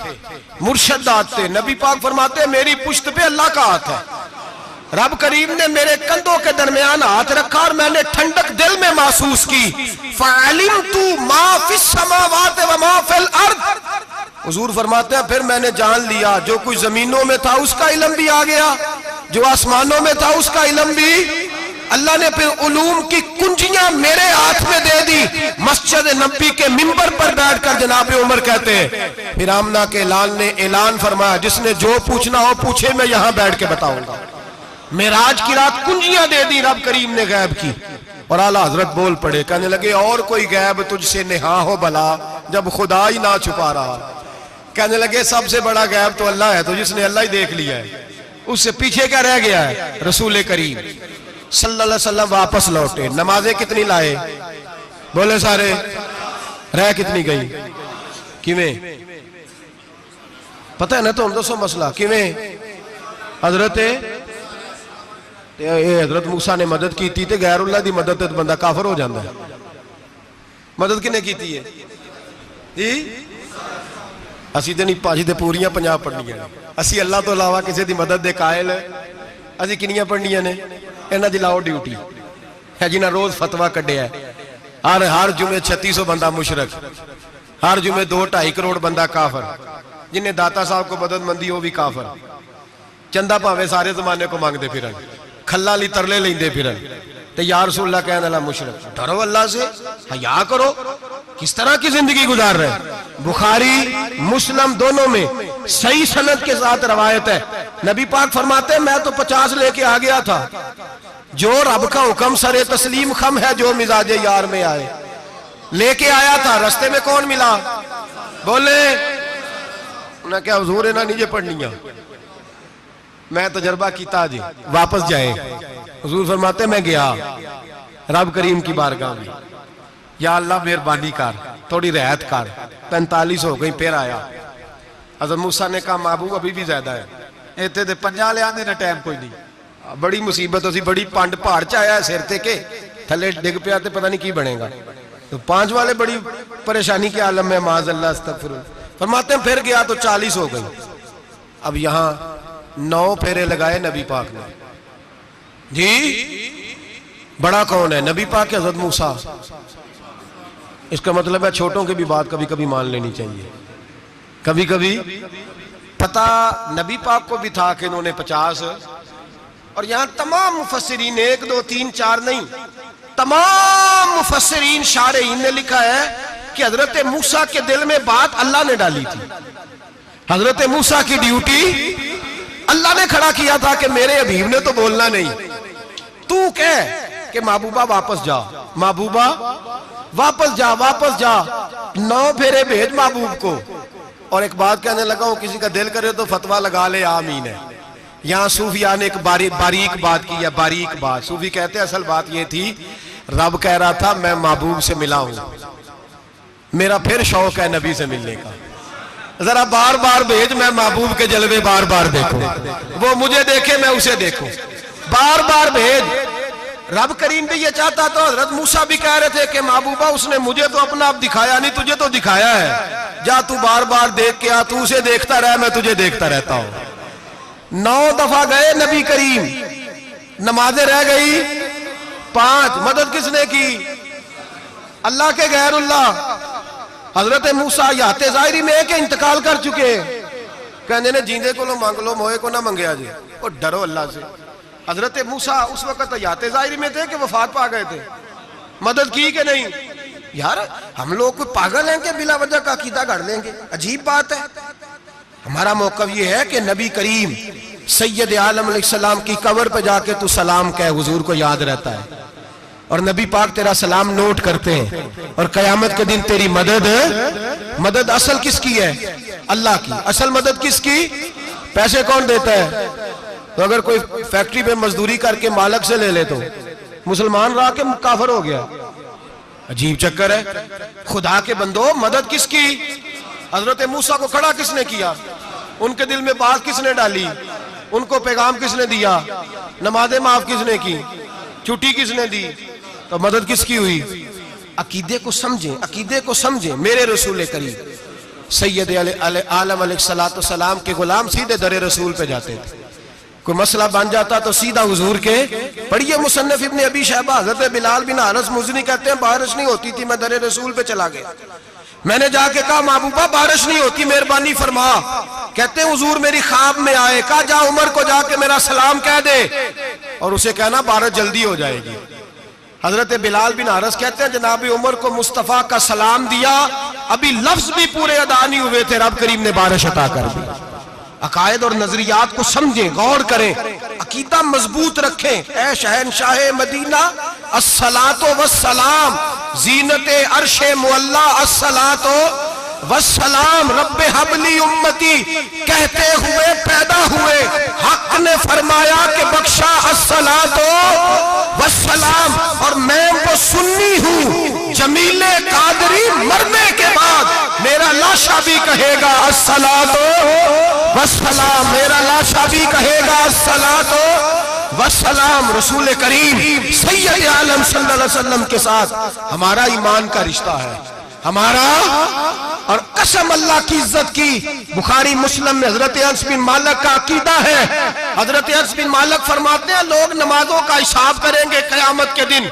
[SPEAKER 1] مرشد دات تھے. نبی پاک فرماتے ہیں میری پشت پہ اللہ کا ہاتھ ہے. رب کریم نے میرے کندھوں کے درمیان ہاتھ رکھا اور میں نے ٹھنڈک دل میں محسوس کی. فَعَلِمْتُ مَا فِي السَّمَاوَاتِ وَمَا فِي الْأَرْضِ. حضور فرماتے ہیں پھر میں نے جان لیا جو کچھ زمینوں میں تھا اس کا علم بھی آ گیا، جو آسمانوں میں تھا اس کا علم بھی. اللہ نے پھر علوم کی کنجیاں میرے ہاتھ میں دے دی. مسجد نبی کے منبر پر بیٹھ کر جناب عمر کہتے ہیں پھر آمنہ کے اعلان نے اعلان فرمایا جس نے جو پوچھنا ہو پوچھے، میں یہاں بیٹھ کے بتاؤں گا. معراج کی رات کنجیاں دے دی رب کریم نے غیب کی. اور اعلیٰ حضرت بول پڑے، کہنے لگے اور کوئی غیب تجھ سے نہا ہو بھلا جب خدا ہی نہ چھپا رہا. کہنے لگے سب سے بڑا غیب تو اللہ ہے، تو جس نے اللہ ہی دیکھ لیا ہے اس سے پیچھے کیا رہ گیا ہے؟ رسول کریم صلی اللہ علیہ وسلم واپس لوٹے، نمازیں کتنی لائے؟ بولے سارے، رہ کتنی گئی؟ کیویں پتہ ہے نا؟ تو ہم دسو مسئلہ کیویں؟ حضرت موسیٰ نے مدد کی تھی تے غیر اللہ دی مدد تے بندہ کافر ہو جاندہ ہے۔ مدد کنے کی تھی ہے جی؟ اسی تے نہیں پاجی تے پوریاں 50 پڑھنیاں نے، اسی اللہ تو علاوہ کسی دی مدد دے قائل ہے، اسی کنیاں پڑھنیاں نے؟ انہاں دی لاؤ ڈیوٹی ہے جنہاں روز فتویٰ کڈیا ہے، ہر جمعے 3600 بندہ مشرک، ہر جمعے 2-2.5 کروڑ بندہ کافر، جنہیں داتا صاحب کو مدد مندی ہو بھی کافر، چندہ پاوے سارے زمانے کو مانگ دے پھرن، کھلا لی ترلے لیں دے پھرن، تے یا رسول اللہ کہنے اللہ مشرک۔ ڈرو اللہ سے، حیا کرو، کس طرح کی زندگی گزار رہے ہیں؟ بخاری مسلم دونوں میں صحیح سند کے ساتھ روایت ہے، نبی پاک فرماتے ہیں میں تو 50 لے کے آ گیا تھا، جو رب کا حکم سر تسلیم خم ہے، جو مزاج یار میں آئے لے کے آیا تھا، رستے میں کون ملا؟ بولے انہاں کیا حضور انہاں نیجے پڑھنیاں، میں تجربہ کیتا جی، واپس جائے۔ حضور فرماتے میں گیا رب کریم کی بارگاہ میں، یا اللہ مہربانی کر، تھوڑی رعایت کر، 45 ہو گئی، پھر آیا۔ حضرت موسیٰ نے کہا محبوب ابھی بھی زیادہ ہے، ایتے دے 50 لے آنے نہ ٹائم کوئی نہیں، بڑی مصیبت ہوسی، بڑی پانڈ پہاڑ چاہیا ہے سیر تے کے تھلے ڈگ پیا تے پتہ نہیں کی بنے گا، تو 5 والے بڑی پریشانی کے عالم میں، معاذ اللہ استغفر۔ فرماتے ہیں پھر گیا تو 40 ہو گئی، اب یہاں 9 پھیرے لگائے نبی پاک نے جی۔ بڑا کون ہے؟ نبی پاک کے حضرت موسیٰ۔ اس کا مطلب ہے چھوٹوں کی بھی بات کبھی کبھی مان لینی چاہیے، کبھی کبھی پتہ نبی پاک کو بھی تھا کہ انہوں نے 50، اور یہاں تمام مفسرین 1 2 3 4 نہیں، تمام مفسرین شارحین نے لکھا ہے کہ حضرت موسیٰ کے دل میں بات اللہ نے ڈالی تھی، حضرت موسیٰ کی ڈیوٹی اللہ نے کھڑا کیا تھا کہ میرے حبیب نے تو بولنا نہیں، تو کہہ کہ محبوبہ واپس جا، محبوبہ واپس جا، واپس جا، 9 پھیرے بھیج محبوب کو۔ اور ایک بات کہنے لگا ہوں، کسی کا دل کرے تو فتویٰ لگا لے، آمین ہے۔ یہاں صوفیاء نے ایک باریک بات کی ہے، باریک بات۔ صوفی کہتے ہیں اصل بات یہ تھی، رب کہہ رہا تھا میں محبوب سے ملا ہوں، میرا پھر شوق ہے نبی سے ملنے کا، ذرا بار بار بھیج، میں محبوب کے جلوے بار بار دیکھوں، وہ مجھے دیکھے میں اسے دیکھوں، بار بار بھیج۔ رب کریم بھی یہ چاہتا تو حضرت موسیٰ بھی کہہ رہے تھے کہ محبوبہ اس نے مجھے تو اپنا اب دکھایا نہیں، تجھے تو دکھایا ہے، جا تو بار بار دیکھ کے آ، تو اسے دیکھتا رہ، میں تجھے دیکھتا رہتا ہوں۔ 9 دفعہ گئے نبی کریم، نمازیں رہ گئی 5، مدد کس نے کی؟ اللہ کے غیر اللہ۔ حضرت موسیٰ یات ظاہری میں کہ انتقال کر چکے، کہنے نے جیندے کو لو مانگ لو، موئے کو نہ منگیا جی، اور ڈرو اللہ سے۔ حضرت موسیٰ اس وقت یات ظاہری میں تھے کہ وفات پا گئے تھے، مدد کی کہ نہیں؟ یار ہم لوگ کوئی پاگل ہیں کہ بلا وجہ کا عقیدہ گھڑ لیں گے؟ عجیب بات ہے۔ ہمارا موقف یہ ہے کہ نبی کریم سید عالم علیہ السلام کی قبر پہ جا کے تو سلام کہے، حضور کو یاد رہتا ہے، اور نبی پاک تیرا سلام نوٹ کرتے ہیں، اور قیامت کے دن تیری مدد اصل کس کی ہے؟ اللہ کی۔ اصل مدد کس کی؟ پیسے کون دیتا ہے؟ تو اگر کوئی فیکٹری پہ مزدوری کر کے مالک سے لے لے تو مسلمان رہا کہ کافر ہو گیا؟ عجیب چکر ہے۔ خدا کے بندو، مدد کس کی؟ حضرت موسیٰ کو کھڑا کس نے کیا؟ ان کے دل میں بات کس نے ڈالی؟ ان کو پیغام کس نے دیا؟ نمازیں معاف کس نے کی؟ چھٹی کس نے دی؟ تو مدد کس کی ہوئی؟ عقیدے کو سمجھیں، عقیدے کو سمجھیں۔ میرے رسول کریم سید عالم علیہ السلام کے غلام سیدھے در رسول پہ جاتے تھے، کوئی مسئلہ بن جاتا تو سیدھا حضور کے۔ پڑھیے مصنف ابن ابی شیبہ، حضرت بلال بن حارث مزنی کہتے ہیں بارش نہیں ہوتی تھی، میں در رسول پہ چلا گیا، میں نے جا کے کہا محبوبہ بارش نہیں ہوتی، مہربانی فرما۔ کہتے ہیں حضور میری خواب میں آئے، کہا جا عمر کو جا کے میرا سلام کہہ دے، اور اسے کہنا بارش جلدی ہو جائے گی۔ حضرت بلال بن حارث کہتے ہیں جناب عمر کو مصطفیٰ کا سلام دیا، ابھی لفظ بھی پورے ادا نہیں ہوئے تھے، رب کریم نے بارش عطا کر دی۔ عقائد اور نظریات کو سمجھیں، غور کریں، عقیدہ مضبوط رکھیں۔ اے شہنشاہ مدینہ الصلاۃ والسلام، زینت عرش معلا الصلاۃ والسلام رب حبلی امتی کہتے ہوئے پیدا ہوئے، حق نے فرمایا کہ بخشا الصلاۃ والسلام، اور میں وہ سنی ہوں جمیل قادری مرنے کے بعد میرا لاشا بھی کہے گا الصلاۃ والسلام، میرا لاشا بھی کہے گا الصلاۃ والسلام۔ رسول کریم سید عالم صلی اللہ علیہ وسلم کے ساتھ ہمارا ایمان کا رشتہ ہے، ہمارا، اور قسم اللہ کی عزت کی، بخاری مسلم میں حضرت انس بن مالک کا عقیدہ ہے، حضرت انس بن مالک فرماتے ہیں لوگ نمازوں کا حساب کریں گے قیامت کے دن،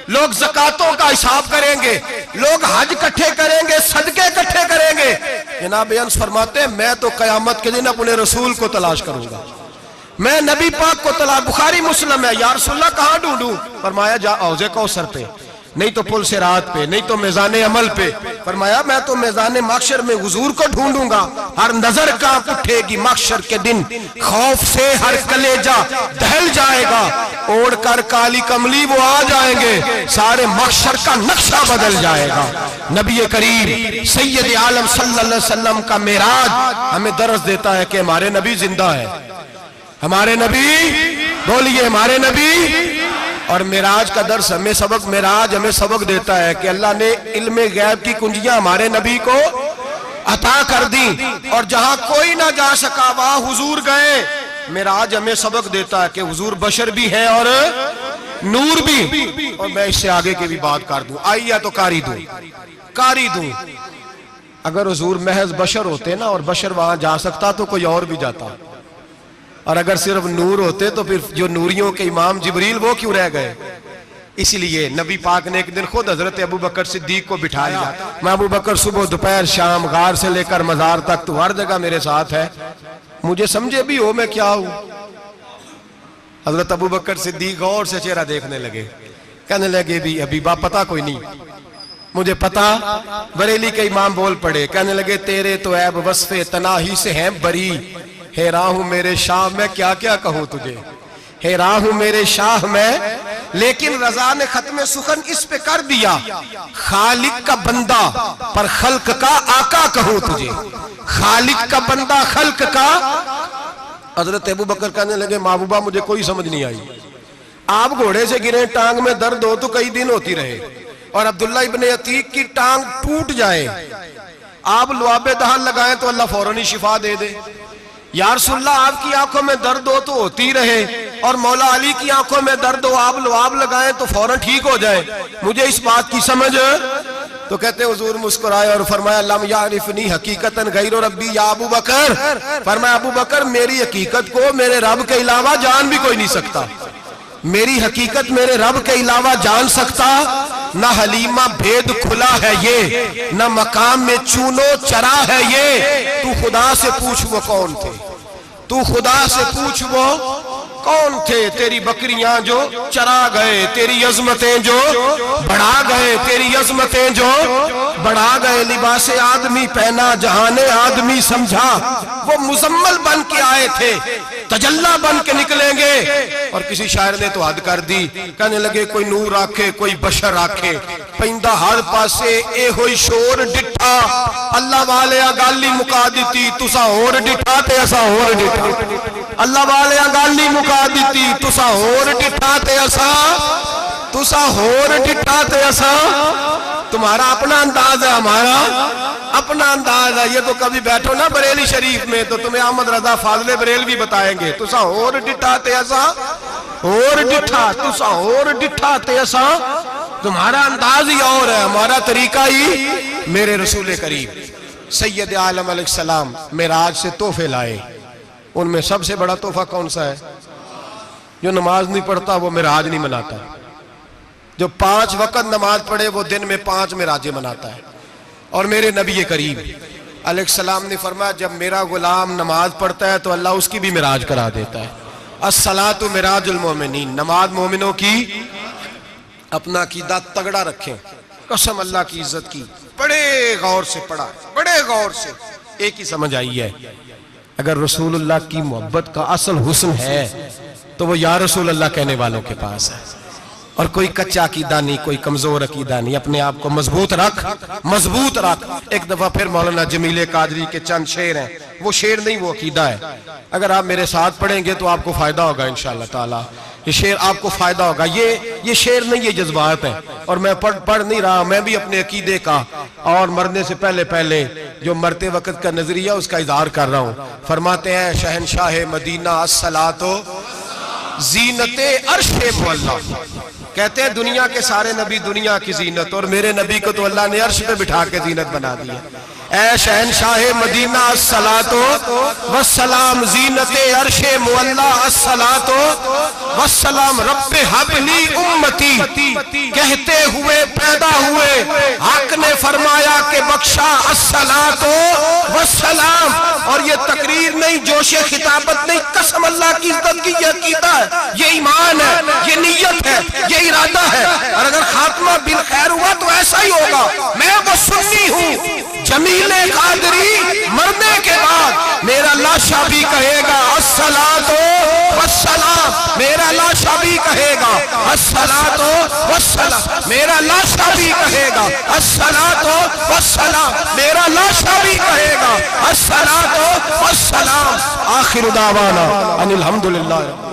[SPEAKER 1] لوگ زکاتوں کا حساب کریں گے، لوگ حج اکٹھے کریں گے، صدقے اکٹھے کریں گے، جناب انس فرماتے ہیں میں تو قیامت کے دن اپنے رسول کو تلاش کروں گا، میں نبی پاک کو تلاش۔ بخاری مسلم ہے، یا رسول اللہ کہاں ڈھونڈوں؟ فرمایا جا حوض کوثر پہ، نہیں تو پل صراط پہ، نہیں تو میزان عمل پہ۔ فرمایا میں تو میزان محشر میں حضور کو ڈھونڈوں گا، ہر نظر کانپ اٹھے گی محشر کے دن، خوف سے ہر کلیجہ دہل جائے گا، اوڑھ کر کالی کملی وہ آ جائیں گے، سارے محشر کا نقشہ بدل جائے گا۔ نبی کریم سید عالم صلی اللہ علیہ وسلم کا معراج ہمیں درس دیتا ہے کہ ہمارے نبی زندہ ہے، ہمارے نبی، بولیے ہمارے نبی۔ اور معراج کا درس ہمیں سبق، معراج ہمیں سبق دیتا ہے کہ اللہ نے علم غیب کی کنجیاں ہمارے نبی کو عطا کر دی، اور جہاں کوئی نہ جا سکا وہاں حضور گئے۔ معراج ہمیں سبق دیتا ہے کہ حضور بشر بھی ہے اور نور بھی۔ اور میں اس سے آگے کی بھی بات کر دوں، آئیے تو کاری دوں۔ اگر حضور محض بشر ہوتے نا اور بشر وہاں جا سکتا تو کوئی اور بھی جاتا، اور اگر صرف نور ہوتے تو پھر جو نوریوں کے امام جبریل وہ کیوں رہ گئے؟ اس لیے نبی پاک نے ایک دن خود حضرت ابو بکر صدیق کو بٹھایا، میں ابو بکر صبح دوپہر شام غار سے لے کر مزار تک تو ہر جگہ میرے ساتھ ہے، مجھے سمجھے بھی ہو میں کیا ہوں۔ حضرت ابو بکر صدیق غور سے چہرہ دیکھنے لگے، کہنے لگے بھی ابھی باپ پتہ کوئی نہیں، مجھے پتا۔ بریلی کے امام بول پڑے، کہنے لگے تیرے تو عیب وصف تناہی سے ہیں بری، حیران ہوں میرے شاہ میں کیا کیا کہوں تجھے، حیران ہوں میرے شاہ میں، لیکن رضا نے ختم سخن اس پہ کر دیا، خالق کا بندہ پر خلق کا آقا کہوں تجھے، خالق کا بندہ خلق کا۔ حضرت ابو بکر کہنے لگے محبوبہ مجھے کوئی سمجھ نہیں آئی، آپ گھوڑے سے گرے ٹانگ میں درد ہو تو کئی دن ہوتی رہے، اور عبداللہ ابن عتیق کی ٹانگ ٹوٹ جائے، آپ لعاب دہن لگائیں تو اللہ فوراً ہی شفا دے دے۔ یا رسول اللہ آپ کی آنکھوں میں درد ہو تو ہوتی رہے، اور مولا علی کی آنکھوں میں درد ہو آپ لعاب لگائیں تو فوراً ٹھیک ہو جائے، مجھے اس بات کی سمجھ۔ تو کہتے حضور مسکرائے اور فرمایا لم یعرفنی حقیقتاً غیر ربی یا ابو بکر، فرمایا ابو بکر میری حقیقت کو میرے رب کے علاوہ جان بھی کوئی نہیں سکتا، میری حقیقت میرے رب کے علاوہ جان سکتا، نہ حلیمہ بھید کھلا ہے یہ، نہ مقام میں چونو چرا ہے یہ، تو خدا سے پوچھ وہ کون تھے، تو خدا سے پوچھ وہ کون تھے، تیری بکریاں جو چرا گئے، تیری عظمتیں جو بڑھا گئے، تیری عظمتیں جو بڑھا گئے، لباس آدمی پہنا جہان آدمی سمجھا، وہ مزمل بن کے آئے تھے تجلہ بن کے نکلیں گے۔ اور کسی شاعر نے تو حد کر دی، کہنے لگے کوئی نور آکھے کوئی بشر آکھے، پیندہ ہر پاسے اے ہوئی شور ڈٹھا، اللہ والے گالی مکا دیتی تسا اور ڈٹھا تے اسا اور ڈٹھا، اللہ والے گالی مکا دیتی تسا اور ڈٹھا تے اسا، تسا اور ڈٹھا تے اسا۔ تمہارا اپنا انداز ہے، ہمارا اپنا انداز ہے، یہ تو کبھی بیٹھو نا بریلی شریف میں تو تمہیں احمد رضا فاضل بریل بھی بتائیں گے، تسا اور ڈٹھا تے اسا اور ڈٹھا، تسا اور ڈٹھا تے اسا۔ تمہارا انداز ہی اور ہے، ہمارا طریقہ ہی۔ میرے رسول کریم سید عالم علیہ السلام معراج سے تحفے لائے، ان میں سب سے بڑا تحفہ کون سا ہے؟ جو نماز نہیں پڑھتا وہ معراج نہیں مناتا، جو 5 وقت نماز پڑھے وہ دن میں 5 معراجیں مناتا ہے۔ اور میرے نبی کریم علیہ السلام نے فرمایا جب میرا غلام نماز پڑھتا ہے تو اللہ اس کی بھی معراج کرا دیتا ہے۔ الصلاۃ معراج المومنین، نماز مومنوں کی۔ اپنا عقیدہ تگڑا رکھیں، قسم اللہ کی عزت کی، بڑے غور سے پڑھا، بڑے غور سے۔ ایک ہی سمجھ آئی ہے، اگر رسول اللہ کی محبت کا اصل حسن ہے تو وہ یا رسول اللہ کہنے والوں کے پاس ہے، اور کوئی کچا عقیدہ نہیں، کوئی کمزور عقیدہ نہیں، اپنے آپ کو مضبوط رکھ، مضبوط رکھ۔ ایک دفعہ پھر مولانا جمیل قادری کے چند شعر ہیں، وہ شعر نہیں وہ عقیدہ ہے، اگر آپ میرے ساتھ پڑھیں گے تو آپ کو فائدہ ہوگا انشاءاللہ تعالی، یہ شعر آپ کو فائدہ ہوگا، یہ شعر نہیں، یہ جذبات ہیں، اور میں پڑھ نہیں رہا، میں بھی اپنے عقیدے کا اور مرنے سے پہلے جو مرتے وقت کا نظریہ اس کا اظہار کر رہا ہوں۔ فرماتے ہیں شہنشاہ مدینہ الصلاۃ زینت عرش معلا، کہتے ہیں دنیا کے سارے نبی دنیا کی زینت، اور میرے نبی کو تو اللہ نے عرش پہ بٹھا کے زینت بنا دیا۔ اے شہنشاہ مدینہ الصلاۃ والسلام زینت عرش معلا، الصلاۃ والسلام رب حب لی امتی، کہتے ہوئے پیدا ہوئے حق نے فرمایا کہ بخشا الصلاۃ والسلام۔ اور یہ تقریر نہیں، جوش خطابت نہیں، قسم اللہ کی عزت کی، یہ عقیدہ ہے، یہ ایمان ہے، یہ نیت ہے، یہ ارادہ ہے، اور اگر خاتمہ بالخیر ہوا تو ایسا ہی ہوگا۔ میں وہ سنی ہوں، جمیل قادری مرنے کے بعد میرا لاشا بھی کہے گا الصلاۃ والسلام، میرا لاشا بھی کہے گا الصلاۃ والسلام، میرا لاشا بھی کہے گا الصلاۃ والسلام، میرا لاشا بھی کہے گا الصلاۃ والسلام۔ آخر دعوانا ان الحمدللہ۔